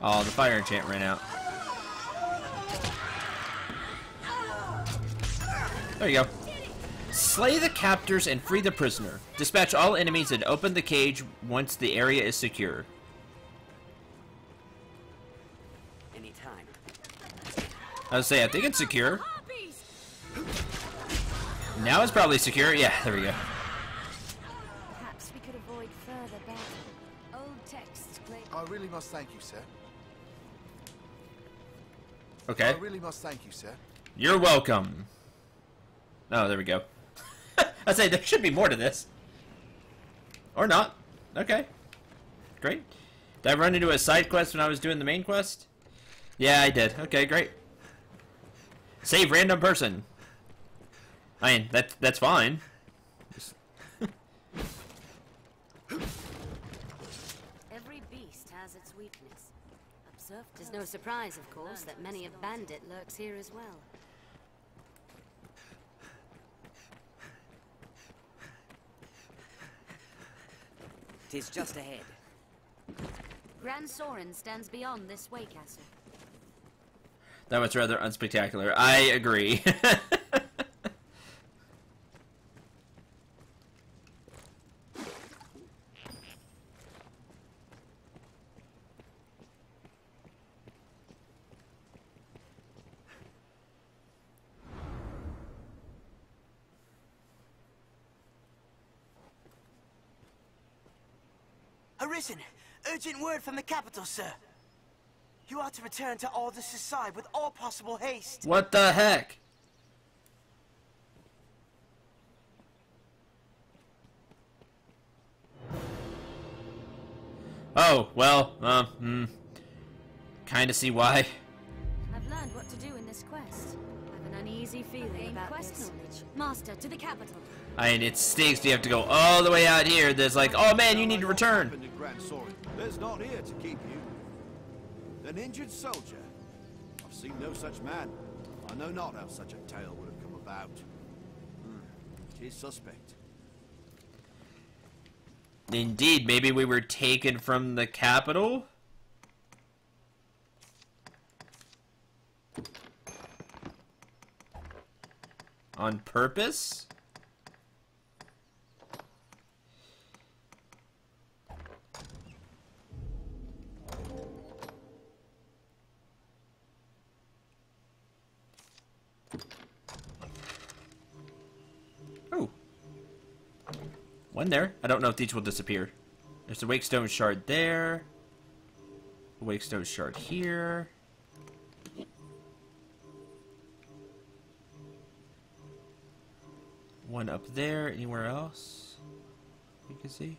Oh, the fire enchant ran out. There you go. Slay the captors and free the prisoner. Dispatch all enemies and open the cage once the area is secure. Anytime. I was saying, I think it's secure. Now it's probably secure. Yeah, there we go. Perhaps we could avoid further battle. Old texts claim... I really must thank you, sir. Okay. I really must thank you, sir. You're welcome. Oh, there we go. I say there should be more to this. Or not. Okay. Great. Did I run into a side quest when I was doing the main quest? Yeah, I did. Okay, great. Save random person. I mean, that's fine. Every beast has its weakness. Observe. It's no surprise, of course, that many a bandit lurks here as well. Tis just ahead. Grand Sorin stands beyond this way castle. That was rather unspectacular. I agree. Arisen! Urgent word from the capital, sir. You are to return to Aldous' side with all possible haste. What the heck? Oh, well, kinda see why. I've learned what to do in this quest. I have an uneasy feeling about quest knowledge. Master, to the capital. I mean, it stinks. You have to go all the way out here. There's like, oh man, you need to return. There's not here to keep you. An injured soldier. I've seen no such man. I know not how such a tale would have come about. It is suspect. Indeed, maybe we were taken from the capital? On purpose? Oh. One there. I don't know if these will disappear. There's a Wakestone shard there. A Wakestone shard here. One up there. Anywhere else you can see?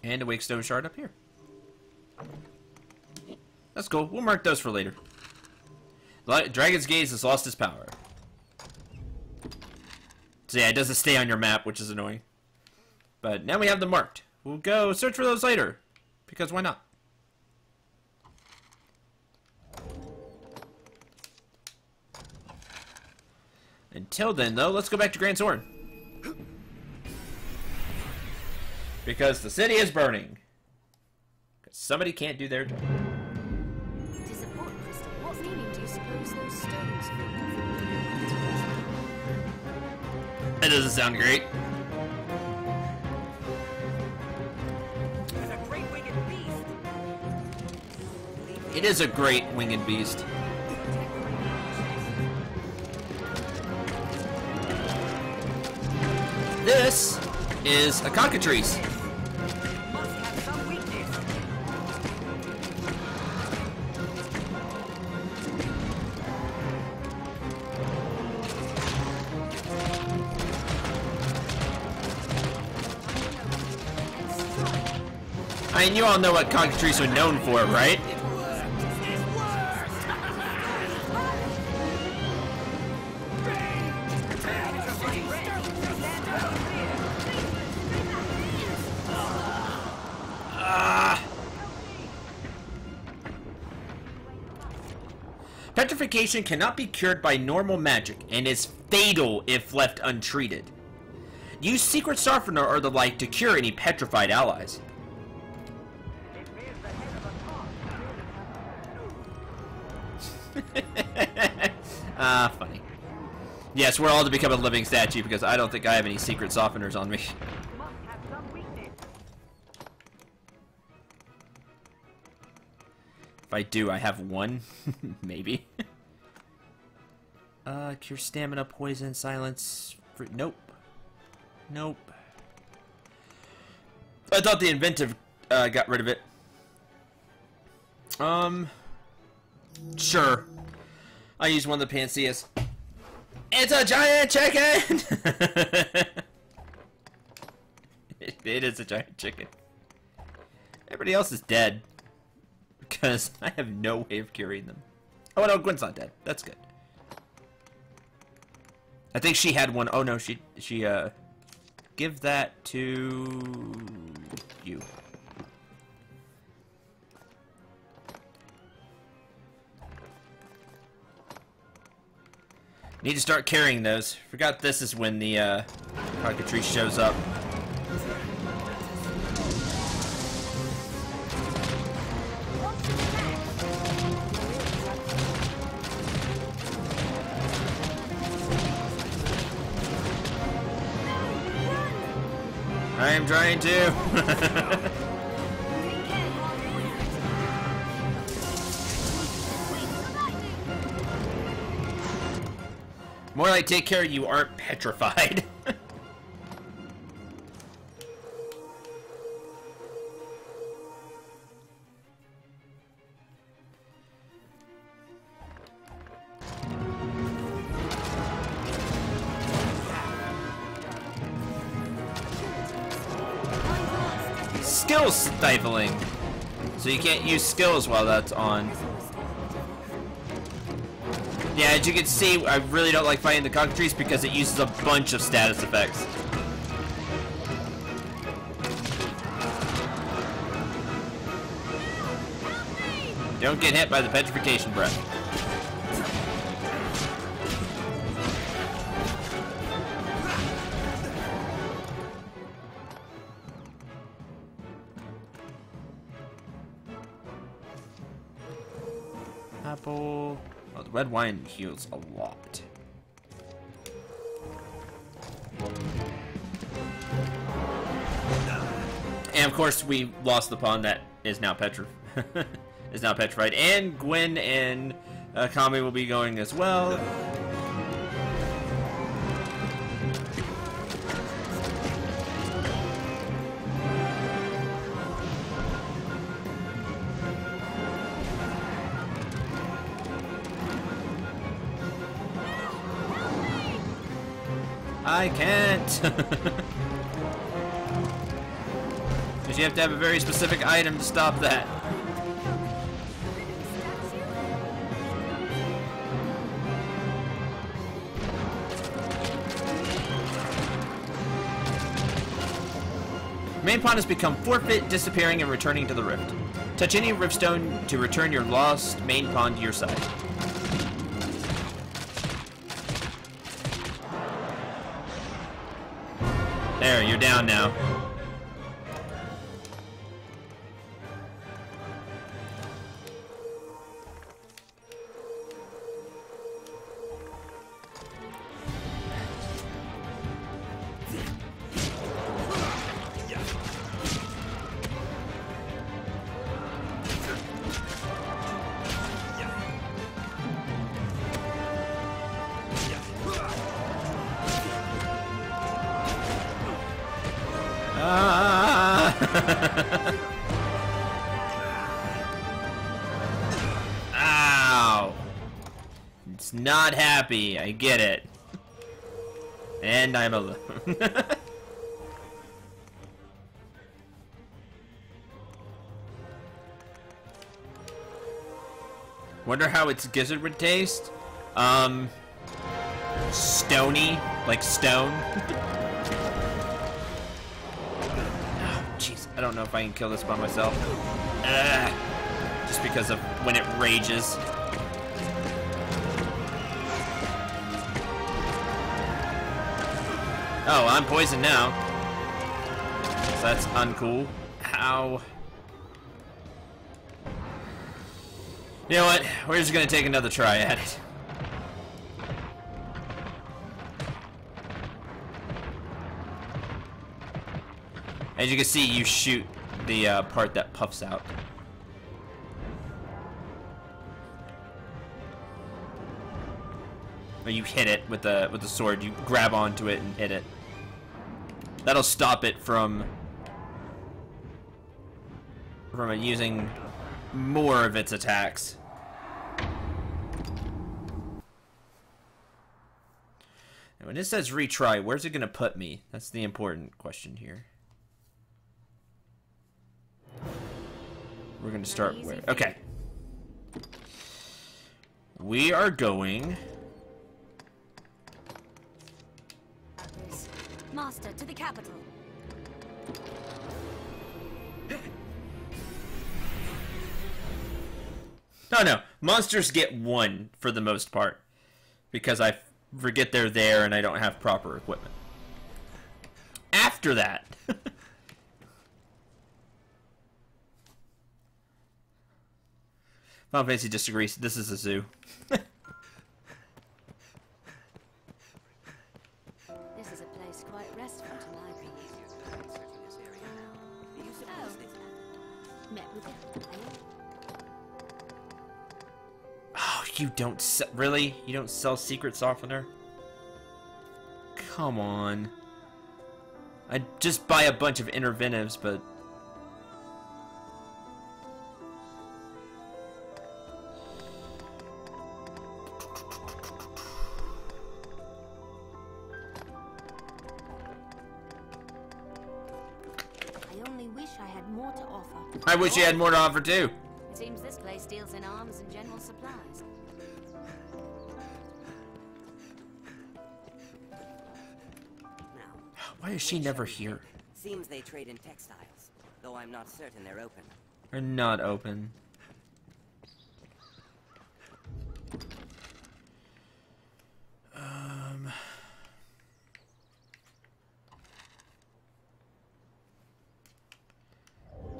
And a Wakestone shard up here. That's cool. We'll mark those for later. Dragon's Gaze has lost its power. So yeah, it doesn't stay on your map, which is annoying. But now we have them marked. We'll go search for those later. Because why not? Until then, though, let's go back to Grand Sword. Because the city is burning. Because somebody can't do their job. It is a port crystal. What meaning do you suppose those stones hold? That doesn't sound great. There's a great winged beast. It is a great winged beast. This is a cockatrice. Must have some weakness. I mean, you all know what cockatrice are known for, right? Petrification cannot be cured by normal magic and is fatal if left untreated. Use Secret Softener or the like to cure any petrified allies. Funny. Yes, we're all to become a living statue because I don't think I have any Secret Softeners on me. If I do, I have one. Maybe. Cure stamina, poison, silence. Nope. Nope. I thought the inventive got rid of it. Sure. I use one of the Panseas. It's a giant chicken! It is a giant chicken. Everybody else is dead. Because I have no way of curing them. Oh no, Gwen's not dead. That's good. I think she had one. Oh no, she give that to you. Need to start carrying those. Forgot this is when the cockatrice shows up. I am trying to. More like take care you aren't petrified. skill stifling. So you can't use skills while that's on. Yeah, as you can see, I really don't like fighting the cockatrice because it uses a bunch of status effects. Don't get hit by the petrification breath. Apple. Oh, the red wine heals a lot. And of course, we lost the pawn that is now petrified. And Gwen and Kami will be going as well. I can't. Because you have to have a very specific item to stop that. Main pawn has become forfeit, disappearing and returning to the rift. Touch any riftstone to return your lost main pawn to your side. There, you're down now. Ow! It's not happy, I get it. And I'm alone. Wonder how its gizzard would taste? Stony, like stone. Jeez, I don't know if I can kill this by myself. Just because of when it rages. Oh, I'm poisoned now. So that's uncool. Ow. You know what? We're just gonna take another try at it. As you can see, you shoot the part that puffs out. Or you hit it with the sword. You grab onto it and hit it. That'll stop it from it using more of its attacks. And when it says retry, where's it gonna put me? That's the important question here. We're gonna start where? Okay. We are going. Master, to the capital. No. Monsters get one for the most part. Because I forget they're there and I don't have proper equipment. After that. Final Fantasy disagrees. This is a zoo. This is a place quite restful to my opinion. Met with it. Oh, you don't sell... Really? You don't sell Secret Softener? Come on. I'd just buy a bunch of interventives, but... had more to offer. I wish you had more to offer too. It seems this place deals in arms and general supplies. Why is she never here? Seems they trade in textiles, though I'm not certain they're open. They're not open.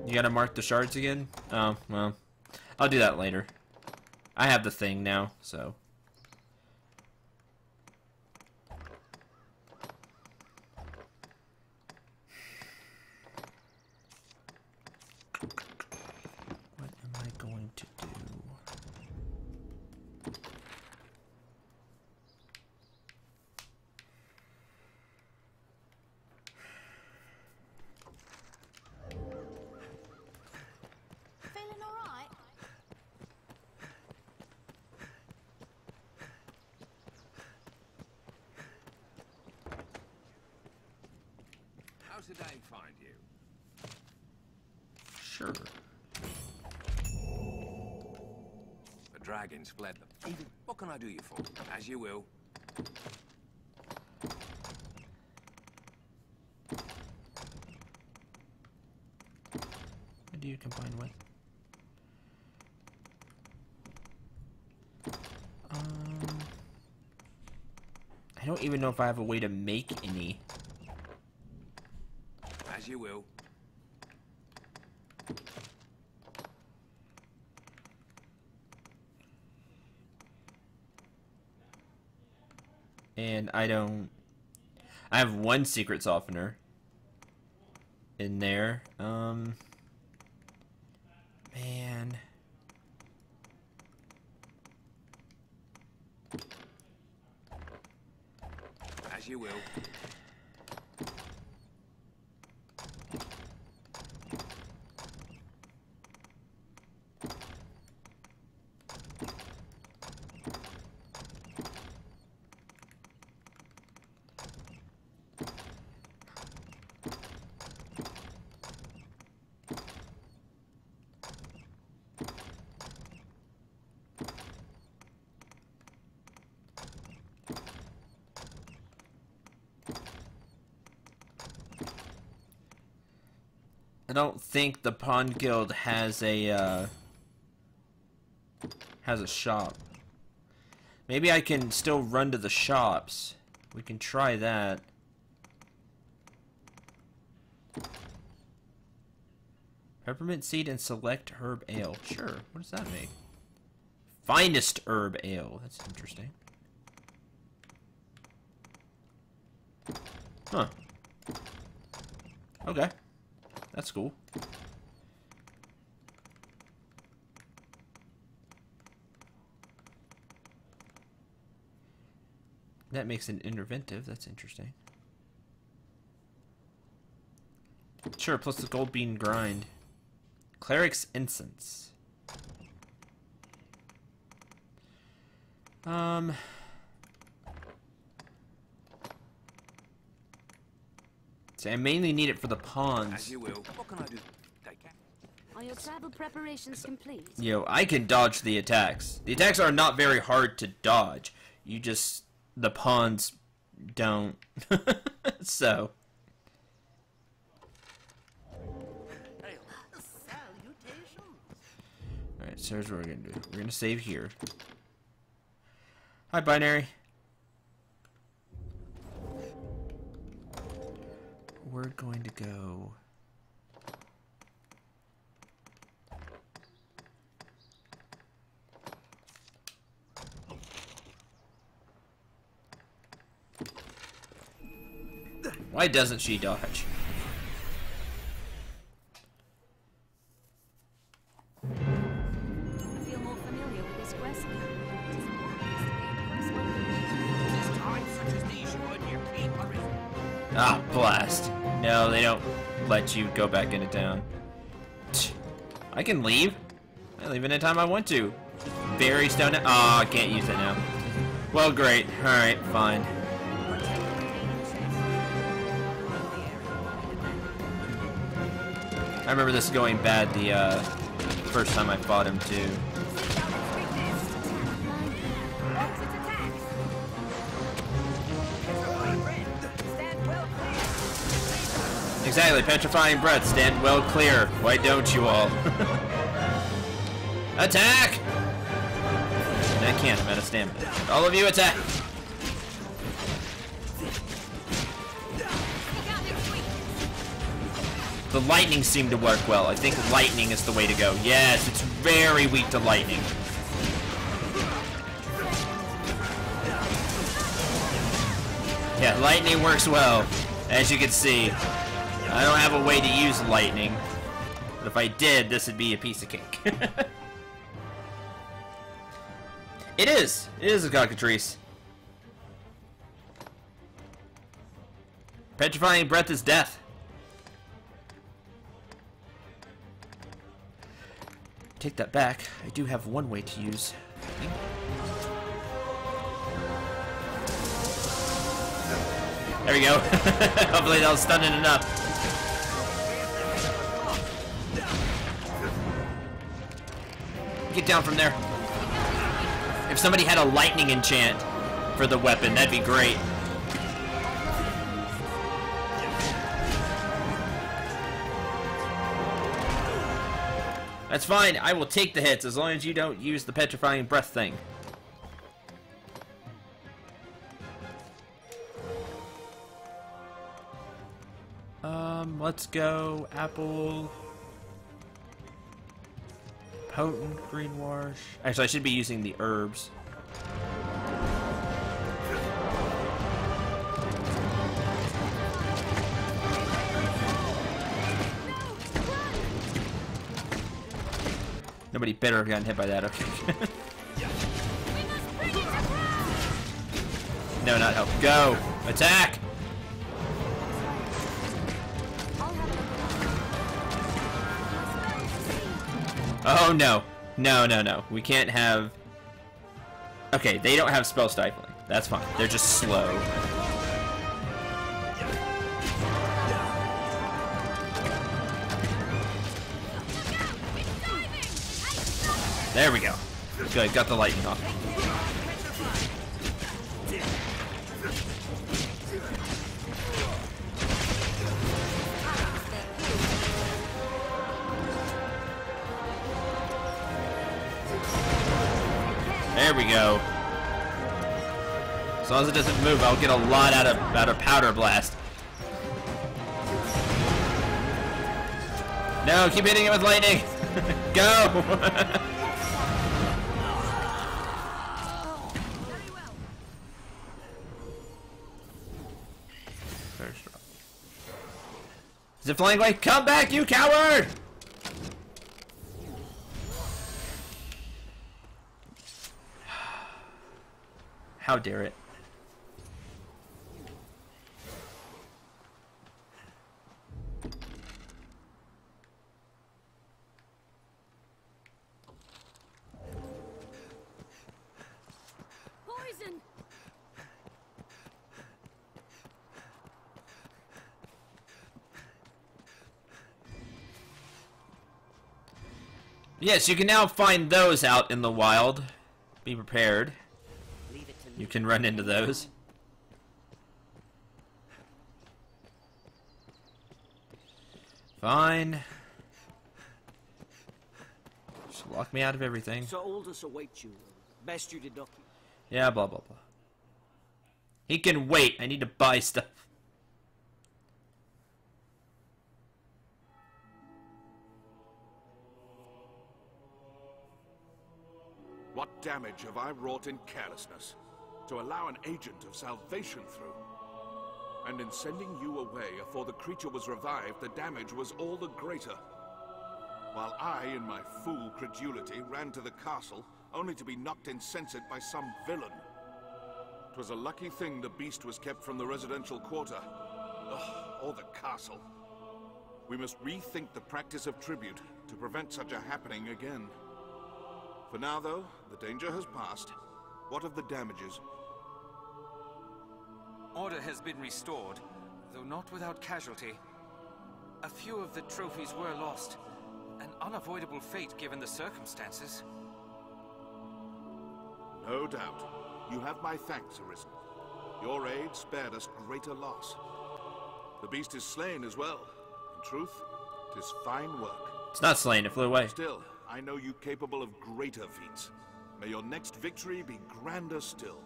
You gotta mark the shards again? Oh, well. I'll do that later. I have the thing now, so. What am I going to do? Feeling all right? How's the day find you? Sure. The dragons fled them. What can I do you for? As you will. What do you combine with? I don't even know if I have a way to make any. As you will. And I don't... I have one secret softener in there. Man. As you will. I don't think the Pawn Guild has a shop. Maybe I can still run to the shops. We can try that. Peppermint seed and select herb ale. Sure. What does that make? Finest herb ale. That's interesting. Huh. Okay. That's cool. That makes it interventive. That's interesting. Sure, plus the gold bean grind. Cleric's incense. See, I mainly need it for the pawns. As you will. What can I do? Are your travel preparations complete? Yo, I can dodge the attacks. The attacks are not very hard to dodge. You just... the pawns don't. So. Alright, so here's what we're gonna do. We're gonna save here. Hi, Binary. We're going to go... Why doesn't she dodge? I feel more familiar with this quest now. It is important to be impressed. There's times such as these you earn your keep, Arisen. Ah, blast. No, they don't let you go back into town. I can leave. I leave anytime I want to. Berry stone. Ah, I can't use it now. Well, great. Alright, fine. I remember this going bad the first time I fought him too. Exactly, petrifying breath, stand well clear. Why don't you all? Attack! I can't, I'm out of stamina. All of you attack! The lightning seemed to work well. I think lightning is the way to go. Yes, it's very weak to lightning. Yeah, lightning works well, as you can see. I don't have a way to use lightning, but if I did, this would be a piece of cake. It is a cockatrice. Petrifying breath is death. Take that back. I do have one way to use. There we go. Hopefully that'll stun it enough. Get down from there. If somebody had a lightning enchant for the weapon, that'd be great. That's fine. I will take the hits as long as you don't use the petrifying breath thing. Let's go apple. Potent green wash. Actually, I should be using the herbs. Nobody better have gotten hit by that. Okay. No, not help. Go! Attack! Oh no. No, no, no. We can't have... Okay, they don't have spell stifling. That's fine. They're just slow. There we go. Good, got the lightning off. There we go. As long as it doesn't move, I'll get a lot out of powder blast. No, keep hitting it with lightning. Go. Very strong. Is it flying away? Come back, you coward! How dare it? Poison! Yes, you can now find those out in the wild. Be prepared. You can run into those. Fine. Just lock me out of everything. Sir Aldous awaits you. Best you did not keep. Yeah, blah, blah, blah. He can wait. I need to buy stuff. What damage have I wrought in carelessness to allow an agent of salvation through? And in sending you away afore the creature was revived, the damage was all the greater. While I, in my fool credulity, ran to the castle, only to be knocked insensate by some villain. 'Twas a lucky thing the beast was kept from the residential quarter. Ugh, or the castle. We must rethink the practice of tribute to prevent such a happening again. For now, though, the danger has passed. What of the damages? Order has been restored, though not without casualty. A few of the trophies were lost. An unavoidable fate given the circumstances. No doubt. You have my thanks, Arisen. Your aid spared us greater loss. The beast is slain as well. In truth, 'tis fine work. It's not slain, it flew away. Still, I know you capable of greater feats. May your next victory be grander still.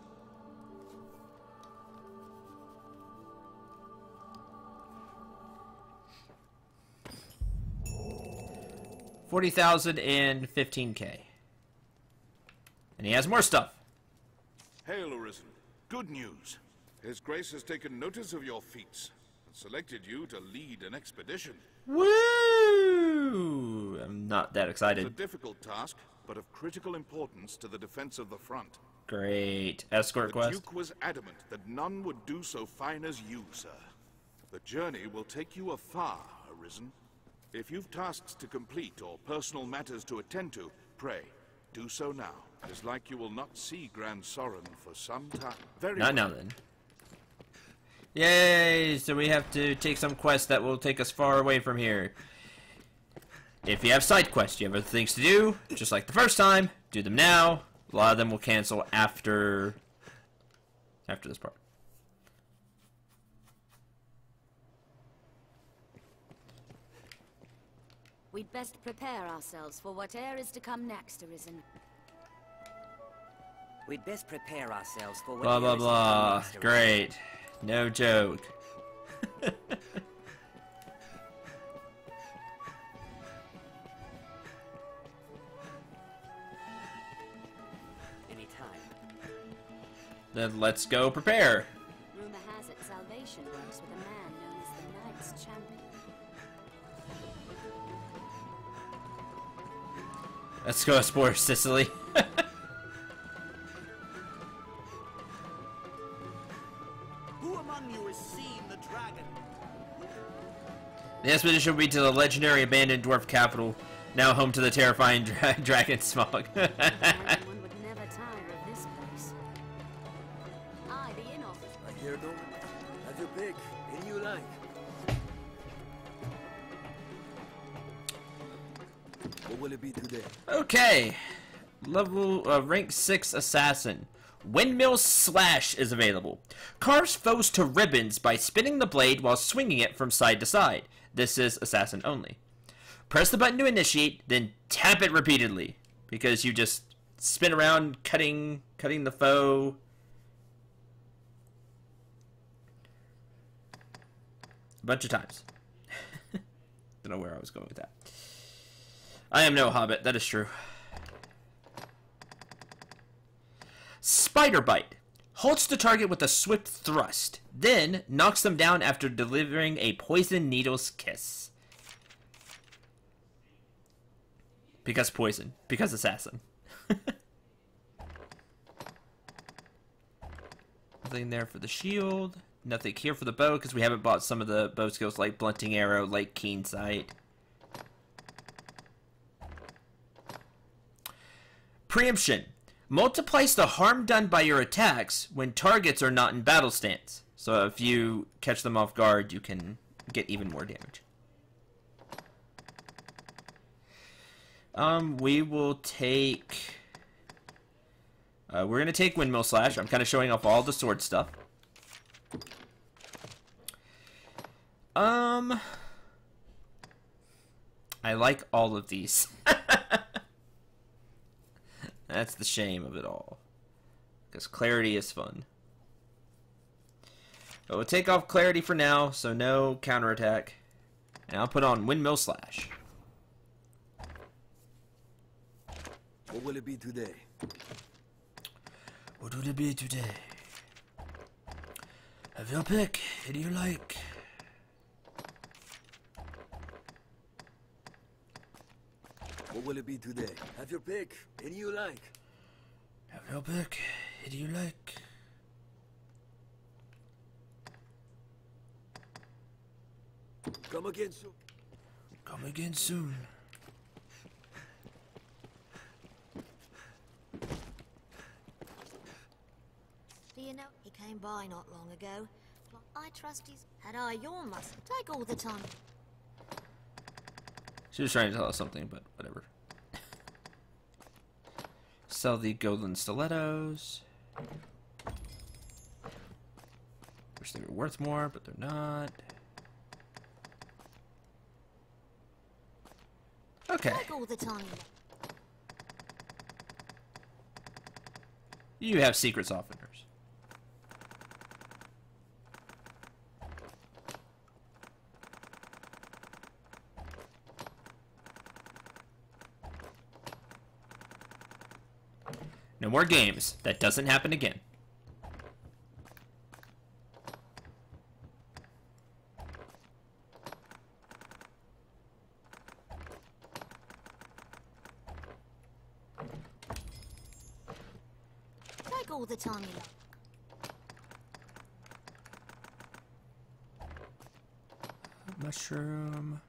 $40,000 and $15K. And he has more stuff. Hail, Arisen. Good news. His Grace has taken notice of your feats and selected you to lead an expedition. Woo! I'm not that excited. It's a difficult task, but of critical importance to the defense of the front. Great. Escort quest. The Duke was adamant that none would do so fine as you, sir. The journey will take you afar, Arisen. If you've tasks to complete or personal matters to attend to, pray, do so now. It is like you will not see Grand Sorin for some time. Not now, then. Yay! So we have to take some quest that will take us far away from here. If you have side quests, you have other things to do, just like the first time, do them now. A lot of them will cancel after this part. We'd best prepare ourselves for whatever is to come next, Arisen. We'd best prepare ourselves for Blah blah blah. Great. No joke. Anytime. Then let's go prepare. Rumor has it salvation works with a man known as the Knight's Champion. Let's go explore Sicily. Who among you has seen the dragon? The expedition will be to the legendary abandoned dwarf capital, now home to the terrifying dragon Smog. One would never tire of this place. Aye, the inn office. I hear no. Have your pick. Any you like. What will it be today? Okay. Level rank 6 assassin. Windmill Slash is available. Carves foes to ribbons by spinning the blade while swinging it from side to side. This is assassin only. Press the button to initiate, then tap it repeatedly, because you just spin around cutting the foe. A bunch of times. Don't know where I was going with that. I am no hobbit, that is true. Spider Bite. Halts the target with a swift thrust, then knocks them down after delivering a poison needle's kiss. Because poison. Because assassin. Nothing there for the shield. Nothing here for the bow, because we haven't bought some of the bow skills like Blunting Arrow, like Keen Sight. Preemption. Multiplies the harm done by your attacks when targets are not in battle stance. So if you catch them off guard, you can get even more damage. We will take... we're going to take Windmill Slash. I'm kind of showing off all the sword stuff. I like all of these. That's the shame of it all. Because clarity is fun. But we'll take off clarity for now, so no counterattack. And I'll put on Windmill Slash. What will it be today? What will it be today? Have your pick. Who do you like? What will it be today? Have your pick. Any you like. Have your pick. Who do you like? Come again soon. Come again soon. Do you know, he came by not long ago. I trust he's had eye your must. Take all the time. She was trying to tell us something, but whatever. Sell the golden stilettos. Wish they were worth more, but they're not. Okay. Like all the time. You have secret softeners. No more games. That doesn't happen again. Take all the time you like. Mushroom.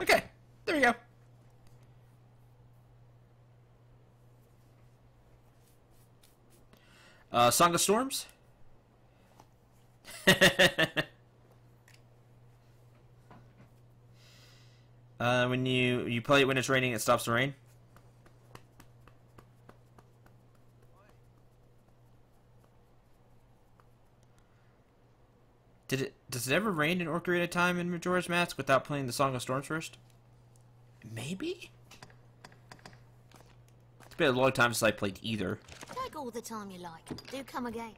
Okay, there we go. Song of Storms. When you play it when it's raining, it stops the rain. Does it ever rain in Orc Arena time in Majora's Mask without playing the Song of Storms first? Maybe? It's been a long time since I played either. Take all the time you like. Do come again.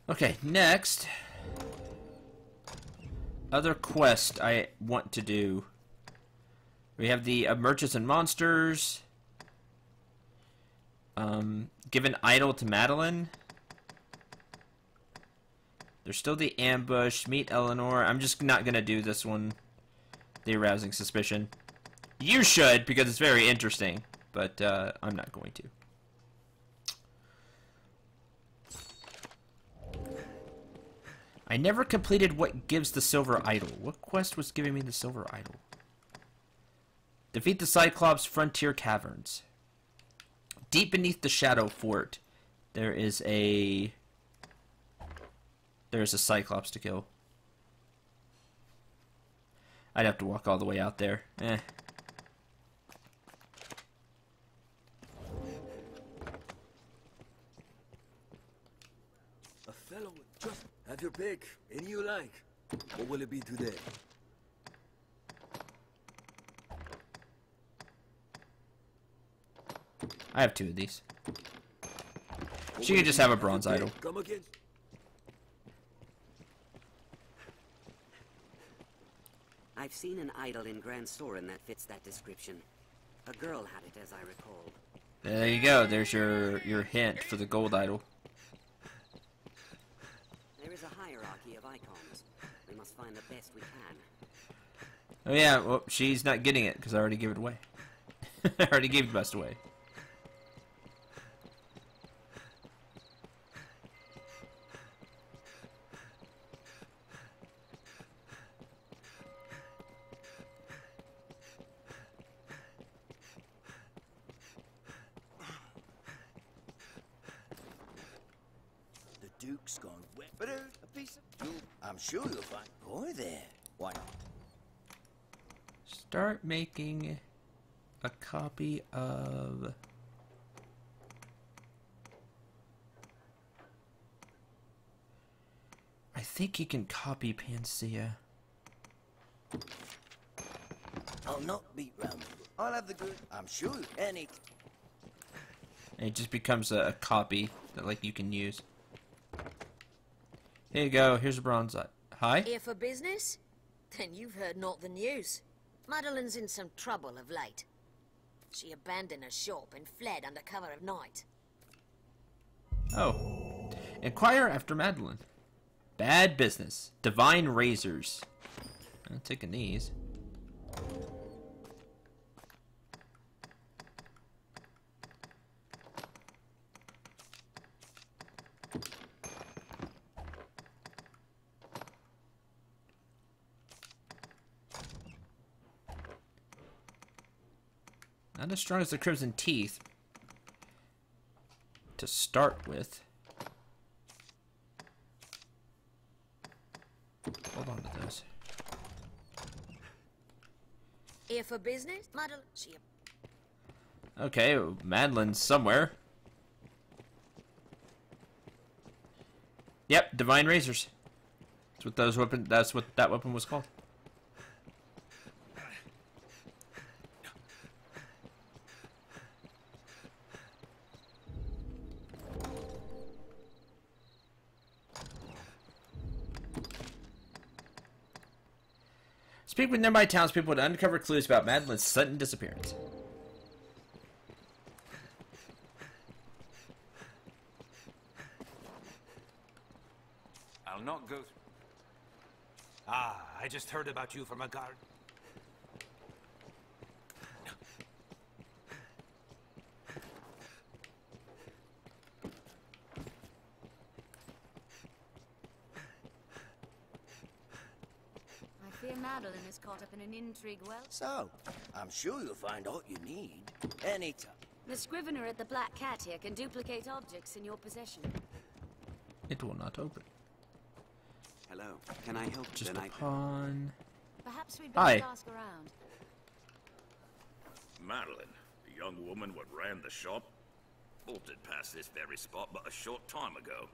Okay, next. Other quest I want to do. We have the Merchants and Monsters. Give an idol to Madeline. There's still the ambush. Meet Eleanor. I'm just not going to do this one. The arousing suspicion. You should, because it's very interesting. But I'm not going to. I never completed what gives the silver idol. What quest was giving me the silver idol? Defeat the Cyclops Frontier Caverns. Deep beneath the Shadow Fort, there is a Cyclops to kill. I'd have to walk all the way out there. Eh. A fellow would just have your pick. Any you like. What will it be today? I have 2 of these. She could just have a bronze idol. Come again. I've seen an idol in Grand Soren that fits that description. A girl had it, as I recall. There you go. There's your hint for the gold idol. There is a hierarchy of icons. We must find the best we can. Oh yeah, well, she's not getting it because I already gave it away. I already gave the best away. The Duke's gone wet. But a piece of Duke. I'm sure you'll find more there. Why not? Start making a copy of... I think you can copy Panacea. I'll not beat round. I'll have the good. I'm sure. Any. And it just becomes a copy that like you can use. Here you go. Here's a bronze. Hi. Here for business? Then you've heard not the news. Madeline's in some trouble of late. She abandoned her shop and fled under cover of night. Oh. Inquire after Madeline. Bad business. Divine razors. I'm taking these. Not as strong as the Crimson Teeth to start with. Hold on to those. Here for business? Madeline, she... Okay, Madeline's somewhere. Yep, Divine Razors. That's what those weapon. That's what that weapon was called. Speak with nearby townspeople to uncover clues about Madeline's sudden disappearance. I'll not go. Ah, I just heard about you from a guard. I fear Madeline is caught up in an intrigue, well. So, I'm sure you'll find all you need anytime. The scrivener at the Black Cat here can duplicate objects in your possession. It will not open. Hello, can I help Just tonight? a pawn. Perhaps we'd Hi. better ask around. Madeline, the young woman what ran the shop, bolted past this very spot but a short time ago.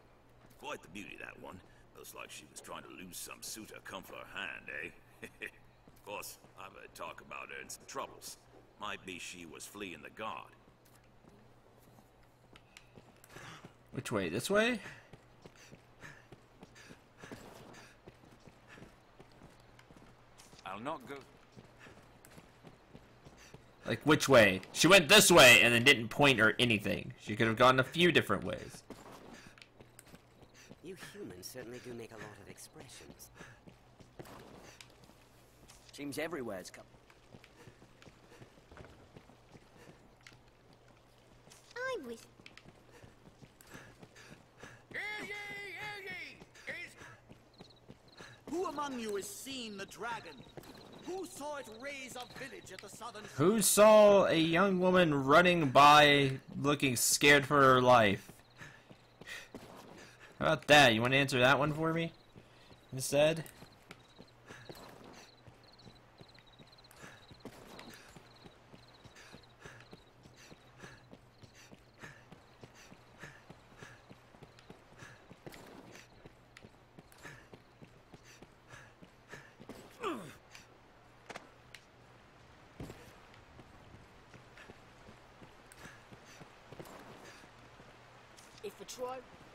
Quite the beauty, that one. Looks like she was trying to lose some suitor come for her hand, eh? Of course, I've heard talk about her in some troubles. Might be she was fleeing the guard. Which way? This way? I'll not go. Like, which way? She went this way and then didn't point or anything. She could have gone a few different ways. You humans certainly do make a lot of expressions. Seems everywhere's come. I'm with... Who among you has seen the dragon? Who saw it raise a village at the southern... Who saw a young woman running by looking scared for her life? How about that? You want to answer that one for me instead?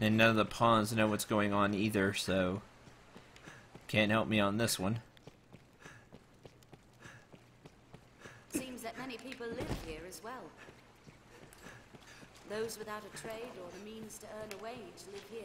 And none of the pawns know what's going on either, so can't help me on this one. Seems that many people live here as well. Those without a trade or the means to earn a wage live here.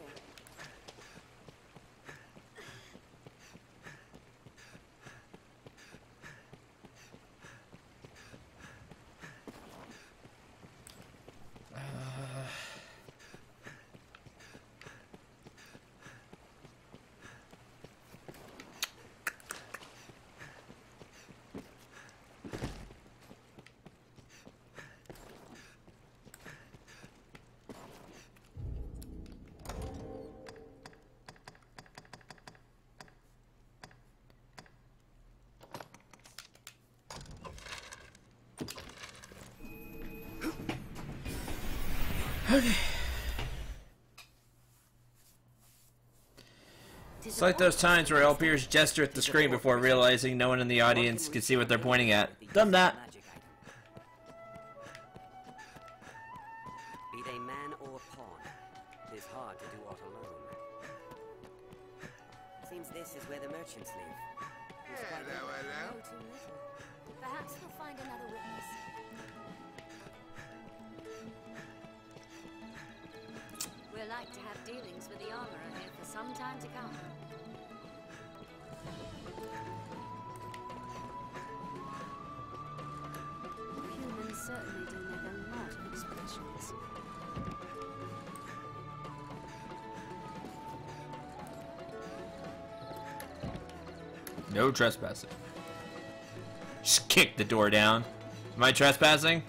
Okay. It's like those times where LPers gesture at the screen before realizing no one in the audience can see what they're pointing at. Done that. Be they man or pawn, it is hard to do aught alone. Seems this is where the merchants live. Know too little. Perhaps we'll find another witness. We're like to have dealings with the armorer here for some time to come. Humans certainly do make a lot of expressions. No trespassing. Just kick the door down. Am I trespassing?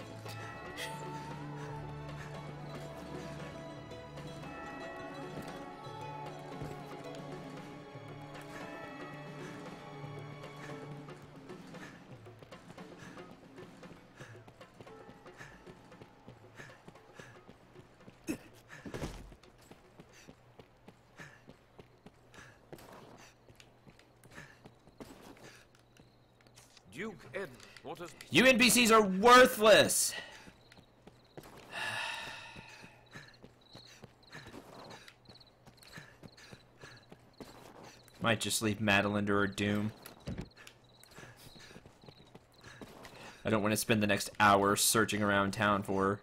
Duke Ed, what has... You NPCs are worthless! Might just leave Madeline to her doom. I don't want to spend the next hour searching around town for her.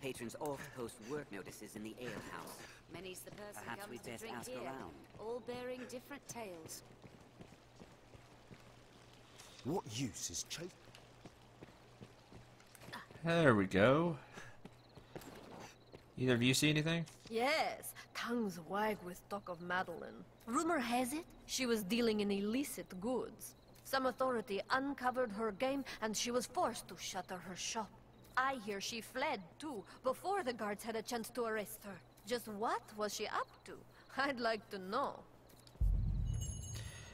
Patrons often post work notices in the ale house. Many's the person Perhaps comes we'd to best drink ask here, around. all bearing different tales. What use is chase? There we go. Either of you see anything? Yes, tongues wag with talk of Madeline. Rumor has it, she was dealing in illicit goods. Some authority uncovered her game, and she was forced to shutter her shop. I hear she fled, too, before the guards had a chance to arrest her. Just what was she up to? I'd like to know.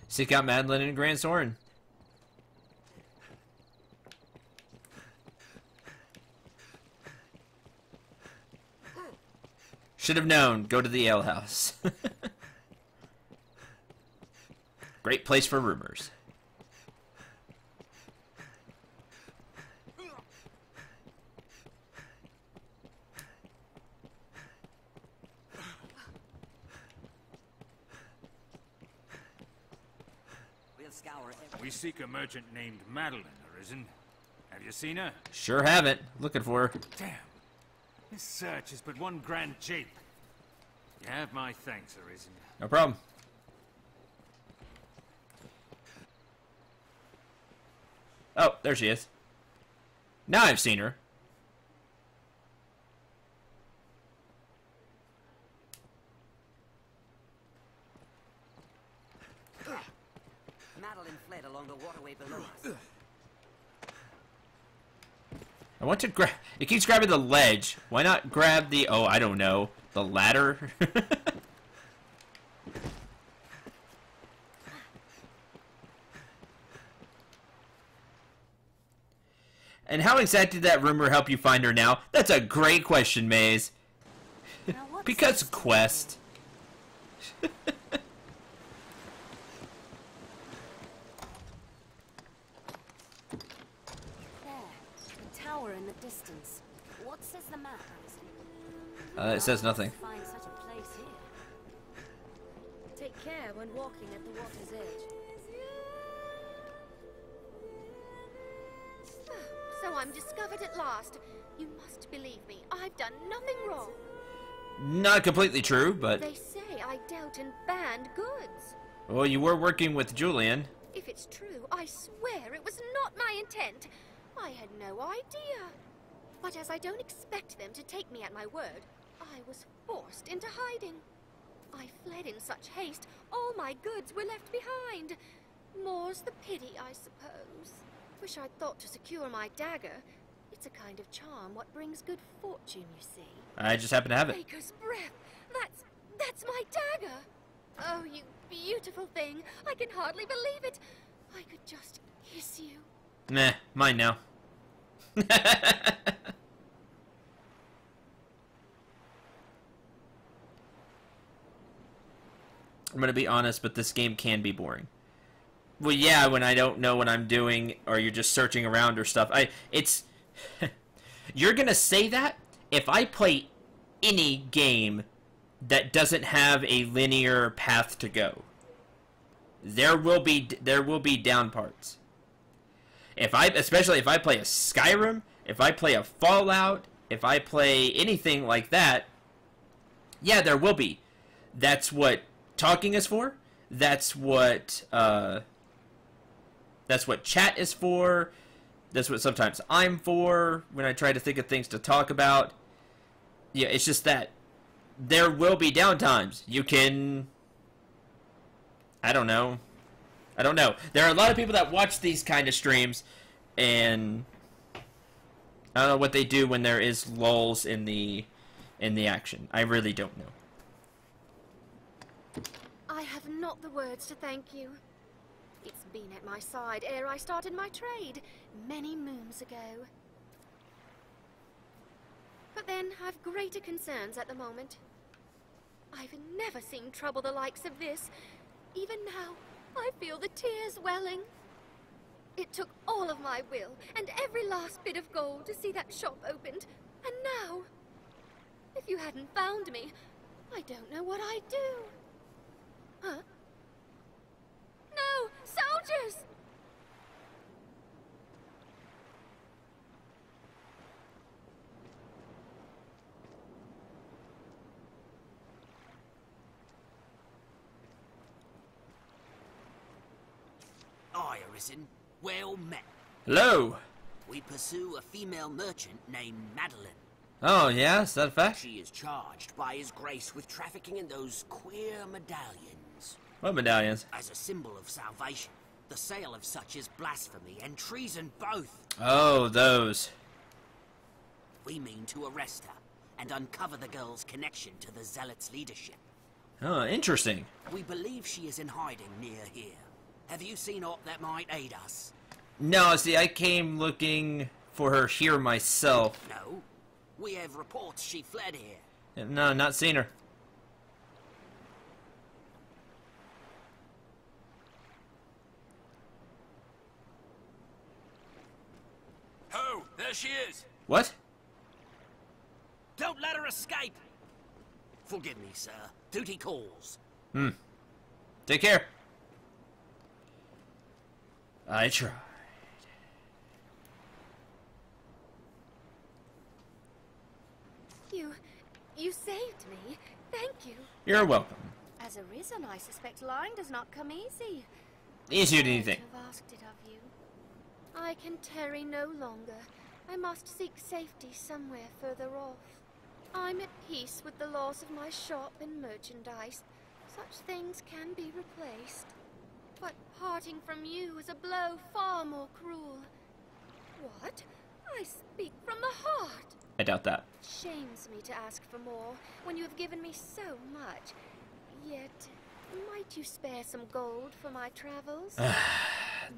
Seek out Madeline and Grand Soren. Should have known. Go to the ale house. Great place for rumors. We seek a merchant named Madeline, Arisen. Have you seen her? Sure haven't. Looking for her. Damn. This search is but one grand jape. You have my thanks, Arisen. No problem. Oh, there she is. Now I've seen her. Madeline fled along the waterway below us. I want to grab... It keeps grabbing the ledge. Why not grab the... Oh, I don't know. The ladder? And how exactly did that rumor help you find her now? That's a great question, Maze. Because quest. Tower in the distance. What says the map, Arisen? It says nothing. Find such a place here. Take care when walking at the water's edge. So I'm discovered at last. You must believe me. I've done nothing wrong. Not completely true, but... They say I dealt in banned goods. Well, you were working with Julian. If it's true, I swear it was not my intent. I had no idea. But as I don't expect them to take me at my word, I was forced into hiding. I fled in such haste, all my goods were left behind. More's the pity, I suppose. Wish I'd thought to secure my dagger. It's a kind of charm what brings good fortune, you see. I just happen to have it. Maker's breath! That's my dagger! Oh, you beautiful thing! I can hardly believe it! I could just kiss you. Meh, mine now. I'm gonna be honest, but this game can be boring. Well, yeah, when I don't know what I'm doing, or you're just searching around or stuff. It's... You're gonna say that if I play any game that doesn't have a linear path to go. There will be down parts. Especially if I play a Skyrim, if I play a Fallout, if I play anything like that, yeah, there will be. That's what talking is for. That's what chat is for. That's what sometimes I'm for when I try to think of things to talk about. Yeah, it's just that there will be downtimes. You can... I don't know. There are a lot of people that watch these kind of streams, and I don't know what they do when there is lulls in the action. I really don't know. I have not the words to thank you. It's been at my side ere I started my trade, many moons ago. But then I've greater concerns at the moment. I've never seen trouble the likes of this. Even now, I feel the tears welling. It took all of my will and every last bit of gold to see that shop opened. And now, if you hadn't found me, I don't know what I'd do. Huh? No! Soldiers! Aye, Arisen. Well met. Hello. We pursue a female merchant named Madeline. Oh, yeah? Is that a fact? She is charged by His Grace with trafficking in those queer medallions. What medallions? As a symbol of salvation. The sale of such is blasphemy and treason both. Oh, those. We mean to arrest her and uncover the girl's connection to the Zealots' leadership. Oh, interesting. We believe she is in hiding near here. Have you seen aught that might aid us? No, see, I came looking for her here myself. No. We have reports she fled here. No, not seen her. Oh, there she is. What? Don't let her escape. Forgive me, sir. Duty calls. Take care. I tried. You saved me. Thank you. You're welcome. As Arisen, I suspect lying does not come easy. Easier than you think. I have asked it of you. I can tarry no longer. I must seek safety somewhere further off. I'm at peace with the loss of my shop and merchandise. Such things can be replaced. But parting from you is a blow far more cruel. What? I speak from the heart. I doubt that. Shames me to ask for more when you have given me so much. Yet, might you spare some gold for my travels?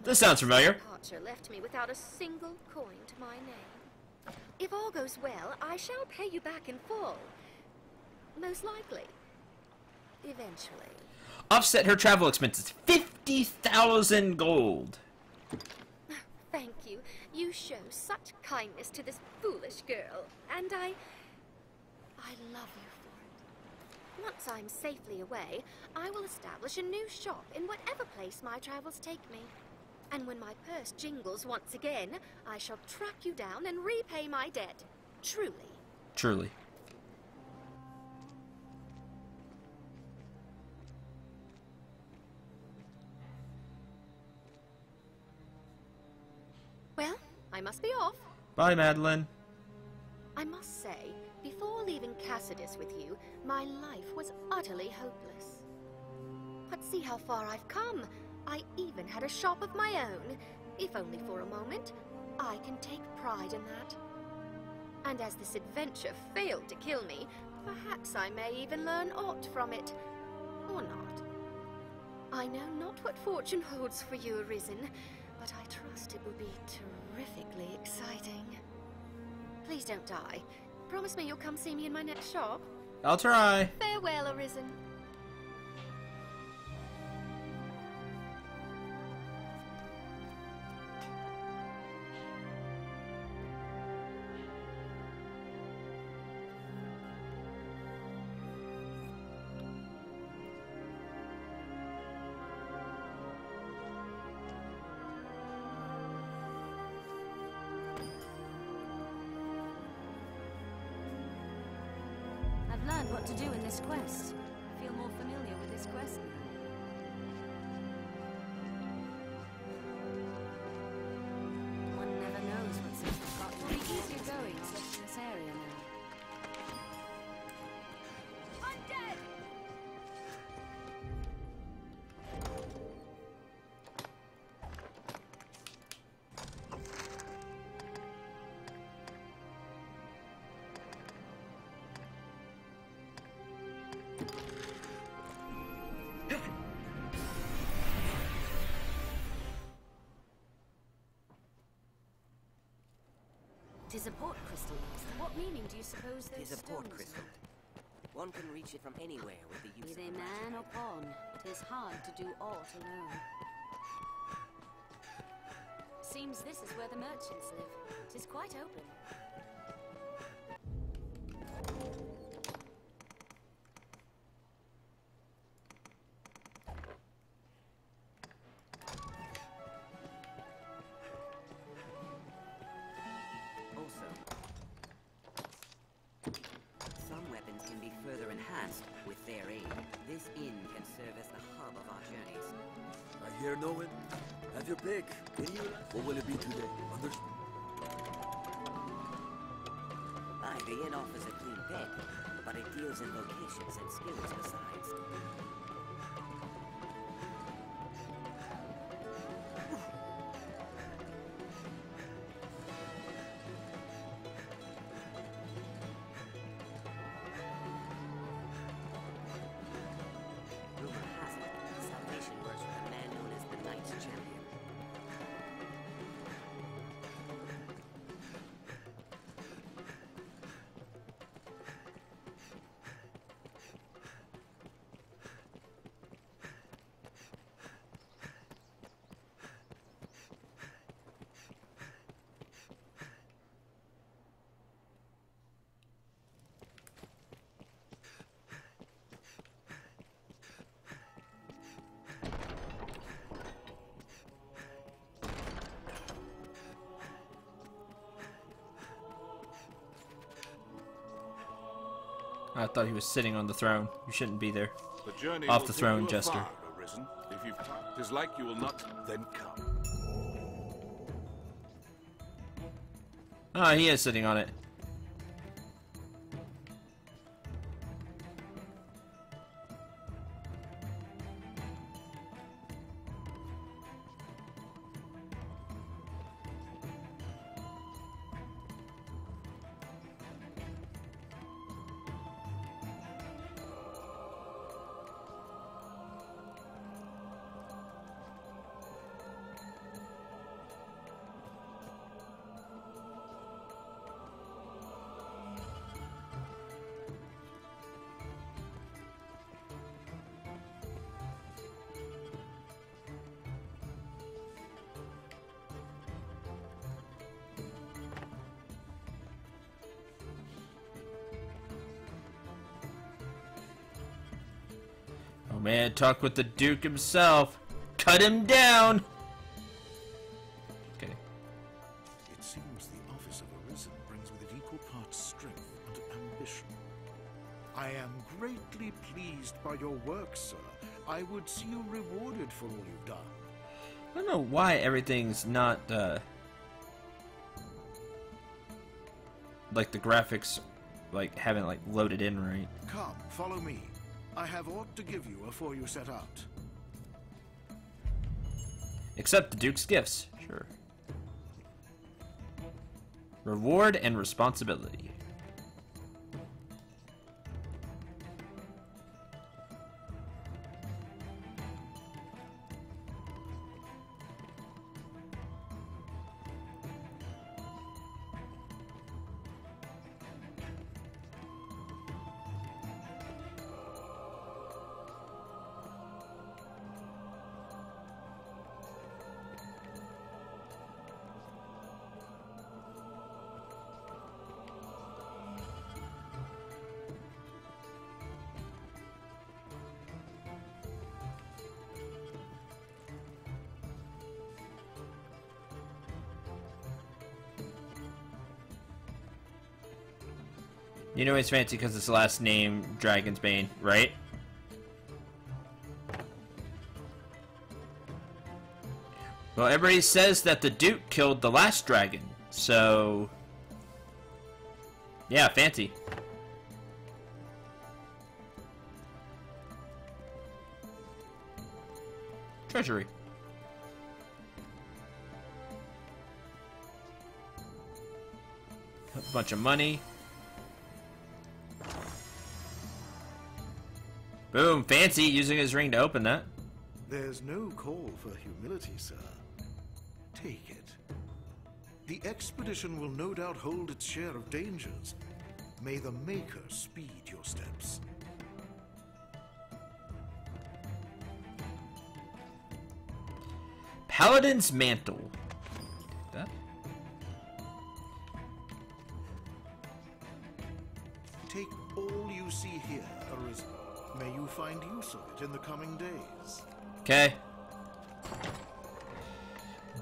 This sounds familiar. Departure left me without a single coin to my name. If all goes well, I shall pay you back in full. Most likely. Eventually. Offset her travel expenses. 50,000 gold. Thank you. You show such kindness to this foolish girl, and I love you for it. Once I'm safely away, I will establish a new shop in whatever place my travels take me. And when my purse jingles once again, I shall track you down and repay my debt. Truly. Truly. Well, I must be off. Bye, Madeline. I must say, before leaving Cassidus with you, my life was utterly hopeless. But see how far I've come. I even had a shop of my own. If only for a moment, I can take pride in that. And as this adventure failed to kill me, perhaps I may even learn aught from it. Or not. I know not what fortune holds for you, Arisen, but I trust it will be terrifically exciting. Please don't die. Promise me you'll come see me in my next shop. I'll try. Farewell, Arisen. I've learned what to do in this quest. I feel more familiar with this quest now. One never knows what Cendril got. It'll be easier going searching this area now. Undead! It is a port crystal. What meaning do you suppose those It is a port stones crystal. One can reach it from anywhere with the use Be of they a magic man or pawn, it is hard to do aught alone. Seems this is where the merchants live. It is quite open. Also, some weapons can be further enhanced with their aid. This inn can serve as the hub of our journeys. I hear no one. Have your pick. What will it be today? Understood? Aye, the inn offers a clean bed, but it deals in vocations and skills besides. Rumor has it, salvation works with a man known as the Knights Champion. I thought he was sitting on the throne. You shouldn't be there. The journey Off will the take throne, you Jester. afar, Arisen. If you've time, 'tis like you will not, then come. Ah, he is sitting on it. Oh man, talk with the Duke himself. Cut him down. Okay. It seems the office of Arisen brings with it equal parts strength and ambition. I am greatly pleased by your work, sir. I would see you rewarded for all you've done. I don't know why everything's not like the graphics like haven't like loaded in right. Come, follow me. I have aught to give you afore you set out. Except the Duke's gifts. Sure. Reward and responsibility. You know he's fancy because his last name, Dragon's Bane, right? Well, everybody says that the Duke killed the last dragon, so... yeah, fancy. Treasury. A bunch of money. Boom, fancy, using his ring to open that. There's no call for humility, sir. Take it. The expedition will no doubt hold its share of dangers. May the Maker speed your steps. Paladin's Mantle. here, Arisen. May you find use of it in the coming days. Okay.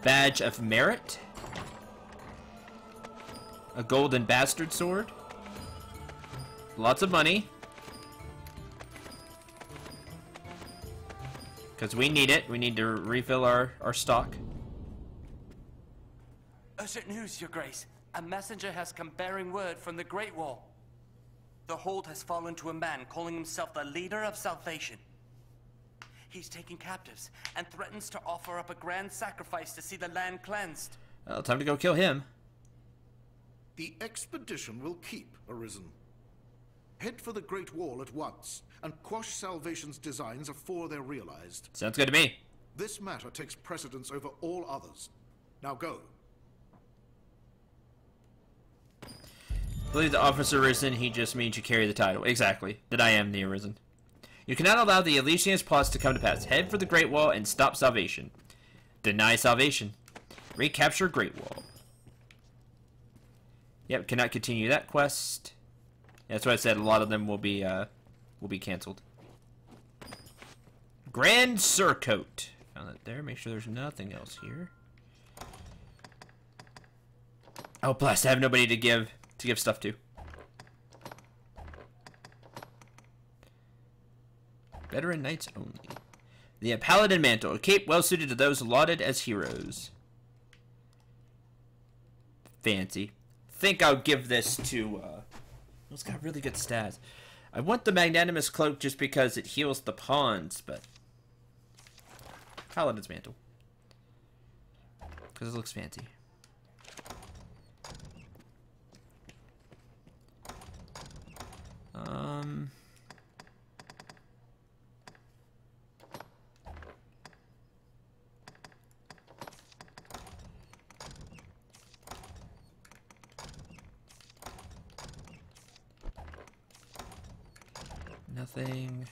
Badge of merit. A golden bastard sword. Lots of money. Because we need it. We need to refill our stock. Urgent news, Your Grace. A messenger has come bearing word from the Great Wall. The hold has fallen to a man calling himself the leader of salvation. He's taking captives and threatens to offer up a grand sacrifice to see the land cleansed. Well, time to go kill him. The expedition will keep, Arisen. Head for the Great Wall at once, and quash Salvation's designs afore they're realized. Sounds good to me. This matter takes precedence over all others. Now go. I believe the officer Arisen, he just means you carry the title. Exactly. That I am the Arisen. You cannot allow the Elysian's plots to come to pass. Head for the Great Wall and stop Salvation. Deny Salvation. Recapture Great Wall. Yep, cannot continue that quest. That's why I said a lot of them will be canceled. Grand Surcoat. Found that there. Make sure there's nothing else here. Oh, blast! I have nobody to give stuff to. Veteran knights only. The Paladin Mantle, a cape well suited to those lauded as heroes. Fancy. Think I'll give this to, it's got really good stats. I want the Magnanimous Cloak just because it heals the pawns, but Paladin's Mantle. Because it looks fancy. Nothing.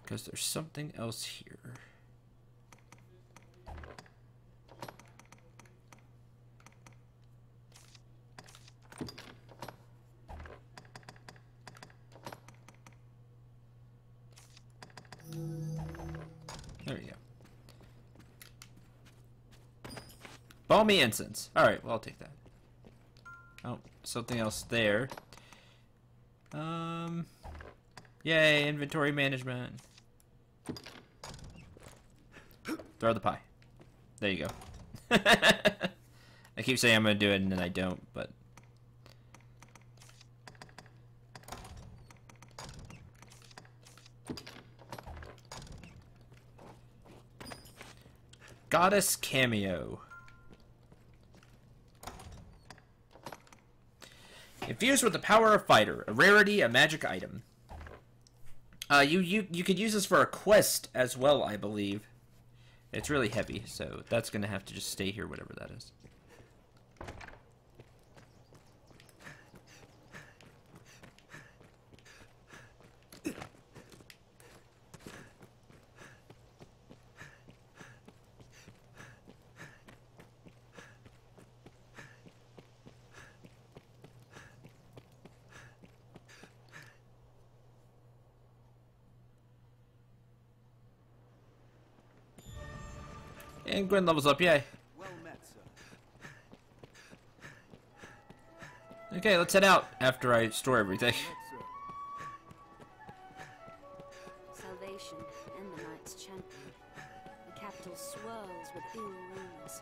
Because there's something else here. There we go. Balmy incense. Alright, well, I'll take that. Oh, something else there. Yay, inventory management. Throw the pie. There you go. I keep saying I'm going to do it and then I don't, but... Goddess Cameo. Infused with the power of fighter, a rarity, a magic item. You could use this for a quest as well, I believe. It's really heavy, so that's gonna have to just stay here, whatever that is. And Gwen levels up, yay. Well met, sir. Okay, let's head out after I store everything. Salvation and the Knight's champion. The capital swirls with ill rumors.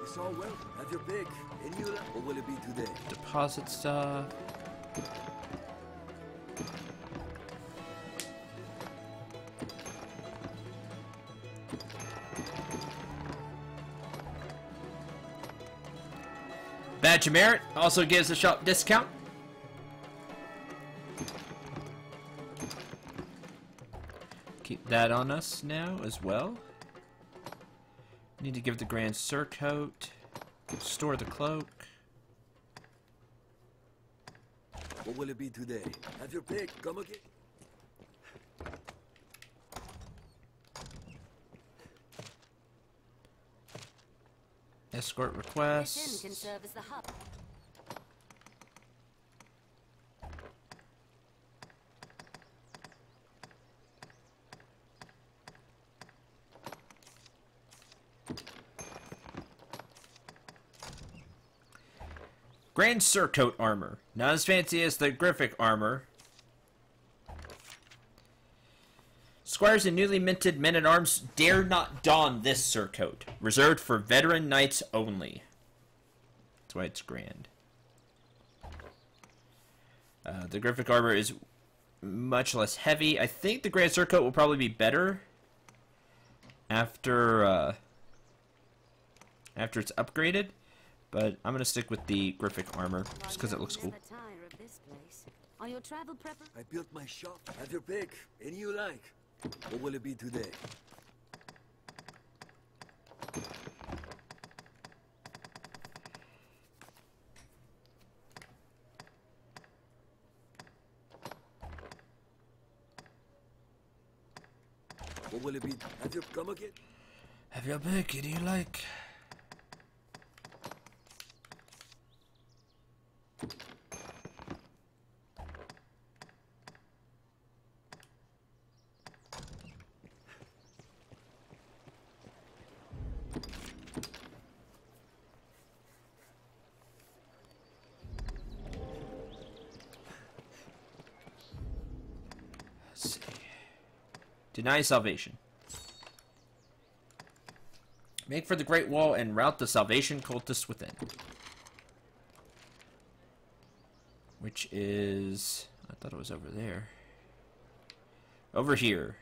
It's all well. Have your pick. And you, or will it be today? Deposit stuff. Badge of Merit also gives a shop discount. Keep that on us now as well. Need to give the Grand Surcoat. Store the cloak. What will it be today? Have your pick. Come again. Escort This requests. inn can serve as the hub. Grand Surcoat armor. Not as fancy as the Griffic armor. Squires and newly minted men-at-arms dare not don this surcoat. Reserved for veteran knights only. That's why it's grand. The Griffic armor is much less heavy. I think the Grand Surcoat will probably be better after it's upgraded. But I'm gonna stick with the Griffic armor just because it looks cool. Are your travel I built my shop. Have your pick. Any you like. What will it be today? What will it be? Have your come again? Have your pick. Do you like? Deny salvation. Make for the Great Wall and rout the salvation cultists within. Which is... I thought it was over there. Over here.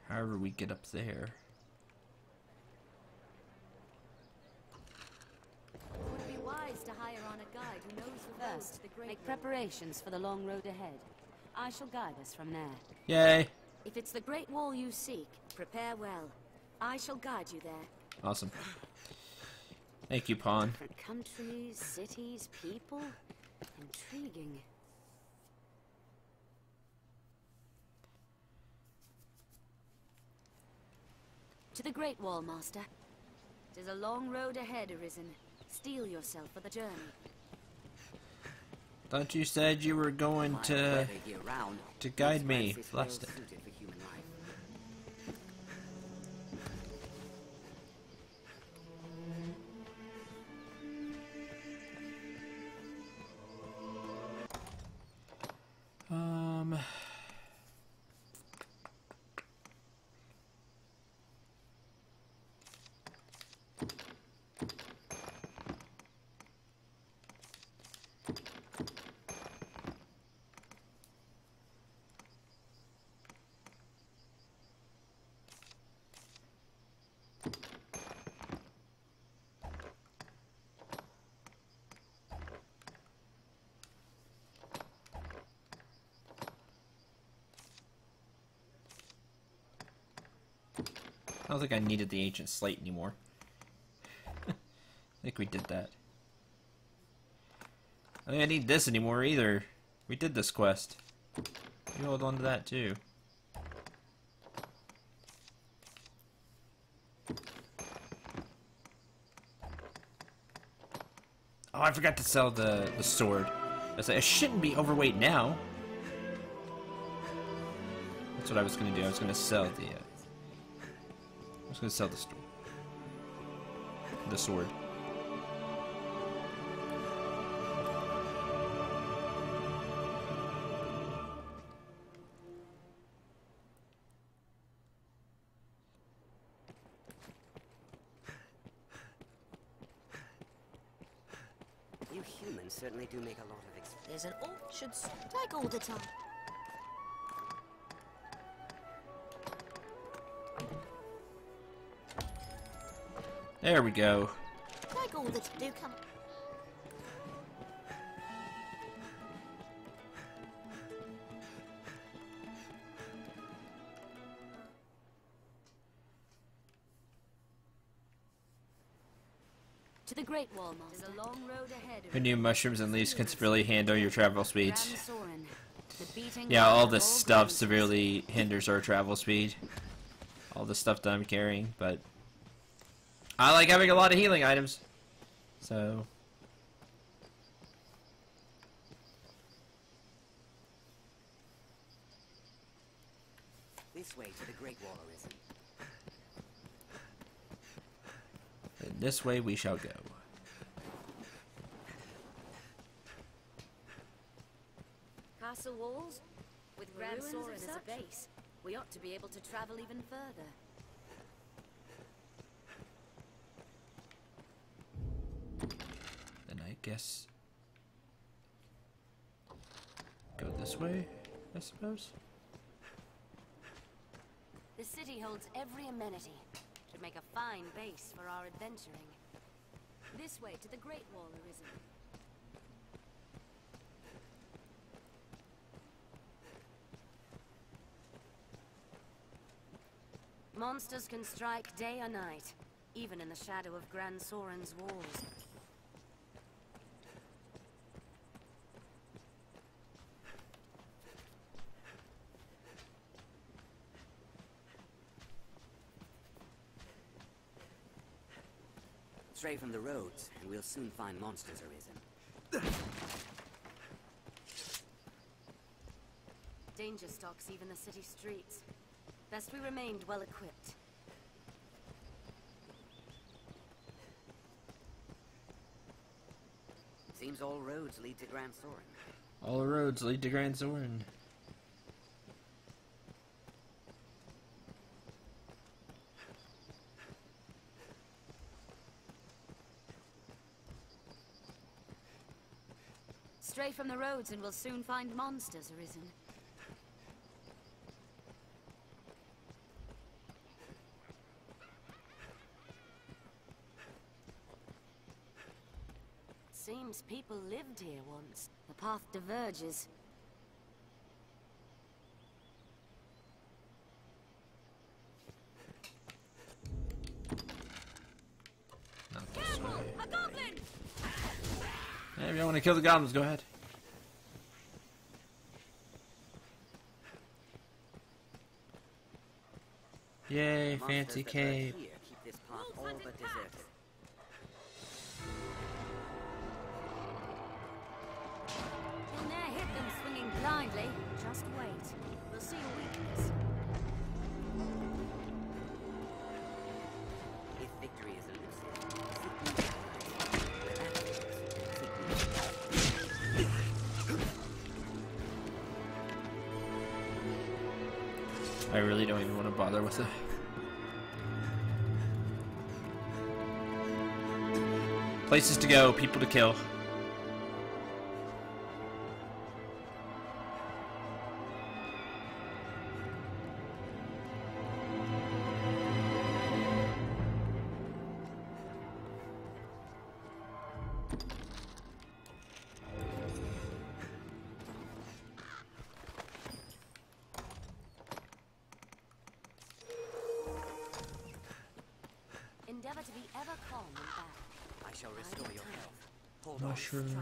However we get up there. to hire on a guide who knows the first. Make preparations for the long road ahead. I shall guide us from there. Yay. If it's the Great Wall you seek, prepare well. I shall guide you there. Awesome. Thank you, Pawn. Different countries, cities, people. Intriguing. To the Great Wall, Master. 'Tis a long road ahead, Arisen. Steel yourself for the journey. Thought you said you were going to guide me. Blessed it. I don't think I needed the ancient slate anymore. I think we did that. I don't think I need this anymore either. We did this quest. You hold on to that too. Oh, I forgot to sell the sword. I was like, I shouldn't be overweight now. That's what I was gonna do. I was gonna sell the I was gonna sell the sword. You humans certainly do make a lot of experience. There's an orchard. Take all the time. There we go. Like all that do come. To the Great Wall, Master. There's a long road ahead. Who knew mushrooms and leaves can severely handle your travel speed? Grand Soren, the beating Yeah, all heart this of all stuff graces. severely hinders our travel speed. All the stuff that I'm carrying, but I like having a lot of healing items. So This way to the Great Wall, Arisen. and this way we shall go. Castle walls? With Grand Ruins Soren of as a such? base, we ought to be able to travel even further. Then I guess go this way, I suppose. The city holds every amenity. Should make a fine base for our adventuring. This way to the Great Wall, Arisen. Monsters can strike day or night, even in the shadow of Grand Soren's walls. Stray from the roads, and we'll soon find monsters, Arisen. Danger stalks even the city streets. Best we remained well equipped. Seems all roads lead to Grand Soren. All roads lead to Grand Soren. Stray from the roads and we'll soon find monsters, Arisen. Seems people lived here once. The path diverges. Not this way. A goblin! Hey, if you want to kill the goblins, go ahead. Yay, Monsters fancy that lurk cave. here keep this path all but deserted. You'll ne'er hit them swinging blindly. Just wait. We'll see your weakness. If victory is elusive, seek me. I really don't even want to bother with it. Places to go, people to kill. Endeavor to be ever calm and back. I shall restore your health. Hold on. Mushroom.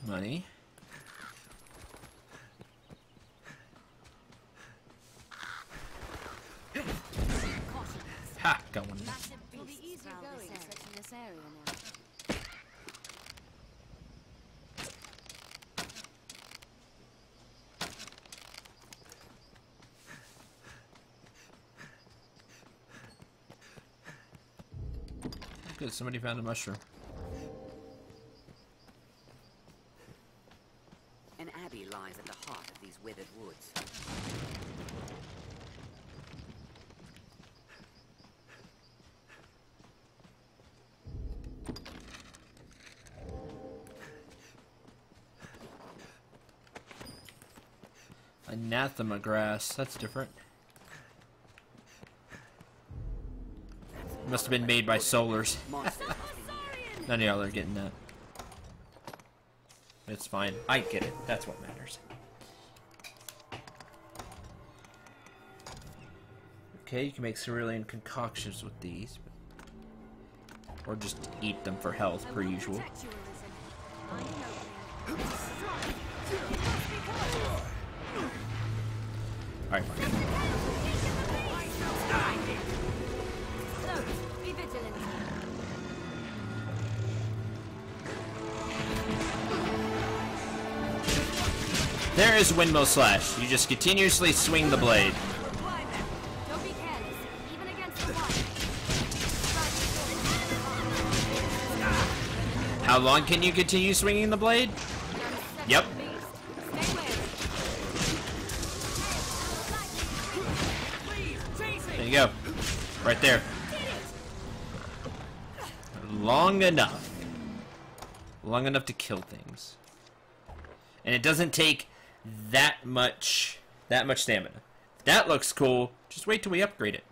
Money. Ha! Got one. Massive It'll be beasts easier prowl going searching this area now. Good, somebody found a mushroom. An abbey lies at the heart of these withered woods. Anathema grass. That's different. Must have been made by solars. None of y'all are getting that. It's fine. I get it. That's what matters. Okay, you can make cerulean concoctions with these. Or just eat them for health, per usual. Alright, fine. Be vigilant. There is Windmill Slash. You just continuously swing the blade. Don't be careless, even against the wire. How long can you continue swinging the blade? Yep. There you go. Right there. Long enough. Long enough to kill things. And it doesn't take that much stamina. That looks cool. Just wait till we upgrade it.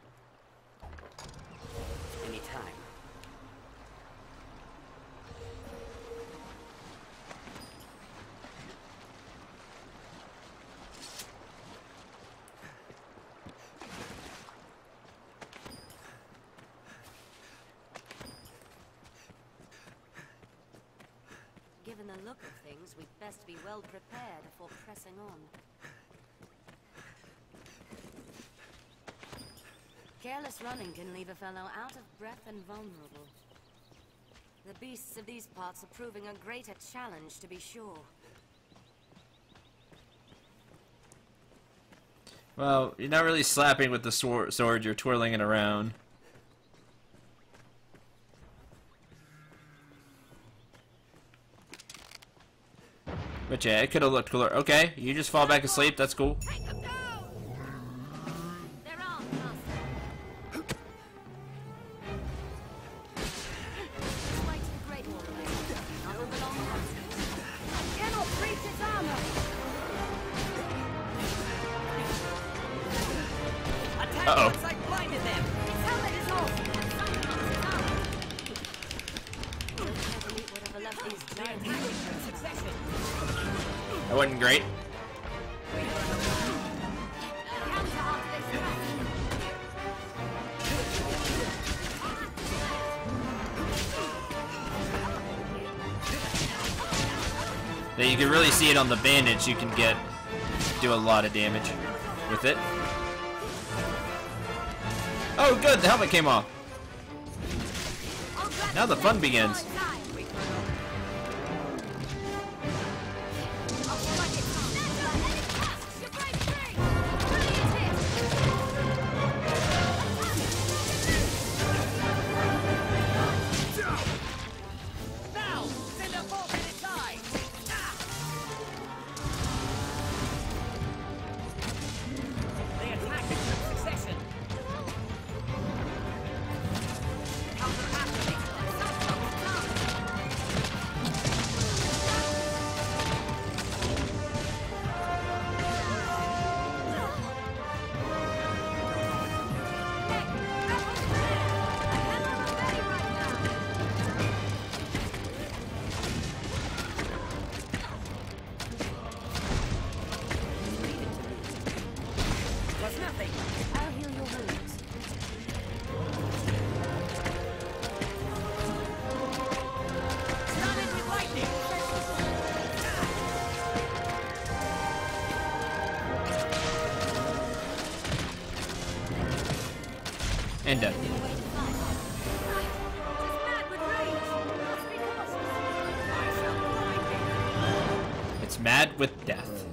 Anytime. Given the look of things, we'd best be well prepared before pressing on. Careless running can leave a fellow out of breath and vulnerable. The beasts of these parts are proving a greater challenge, to be sure. Well, you're not really slapping with the sword, you're twirling it around. But yeah, it could have looked cooler. Okay, you just fall back asleep, that's cool. Uh-oh. That wasn't great. Now you can really see it on the bandage. You can do a lot of damage with it. Oh good, the helmet came off. Now the fun begins. And death. It's mad with death.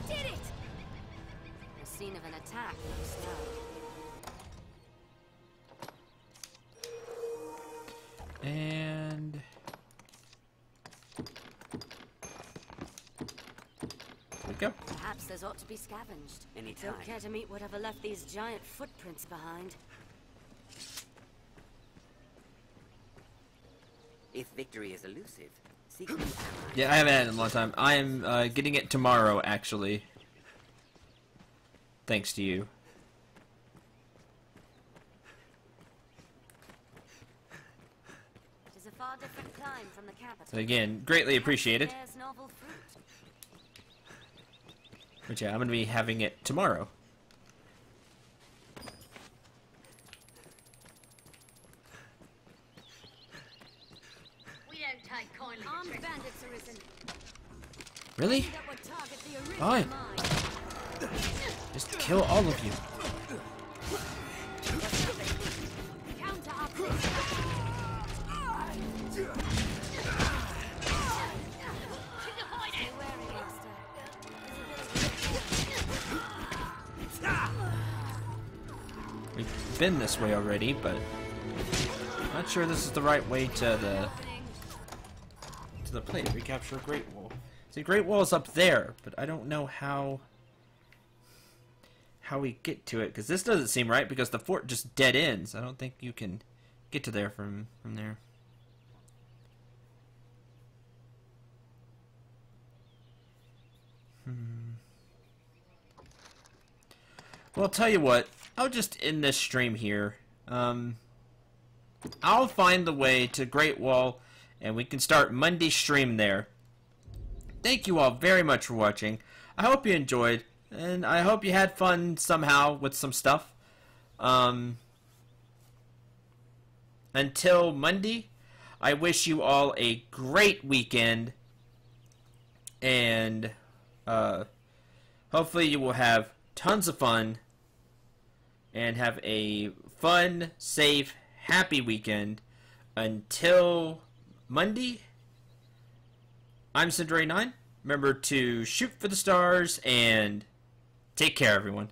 Did it! The scene of an attack looks low. And there we go. Perhaps those ought to be scavenged. Anytime. Don't care to meet whatever left these giant footprints behind. If victory is elusive, Yeah, I haven't had it in a long time. I am getting it tomorrow, actually. Thanks to you. It is a far different climb from the capital. So again, greatly appreciated. But yeah, I'm going to be having it tomorrow. We don't take kindly to Armed bandits, Arisen. Really? That would target the Arisen Fine. mine. Just kill all of you. Counter up this. Stay wary, Master. We've been this way already, but not sure this is the right way to the plate. Recapture Great Wall. See, Great Wall is up there, but I don't know how we get to it, because this doesn't seem right, because the fort just dead ends. I don't think you can get to there from there. Well, I'll tell you what. I'll just end this stream here. I'll find the way to Great Wall, and we can start Monday stream there. Thank you all very much for watching. I hope you enjoyed, and I hope you had fun somehow with some stuff. Until Monday, I wish you all a great weekend, and hopefully you will have tons of fun and have a fun, safe, happy weekend. Until Monday, I'm Cendril 9. Remember to shoot for the stars and take care, everyone.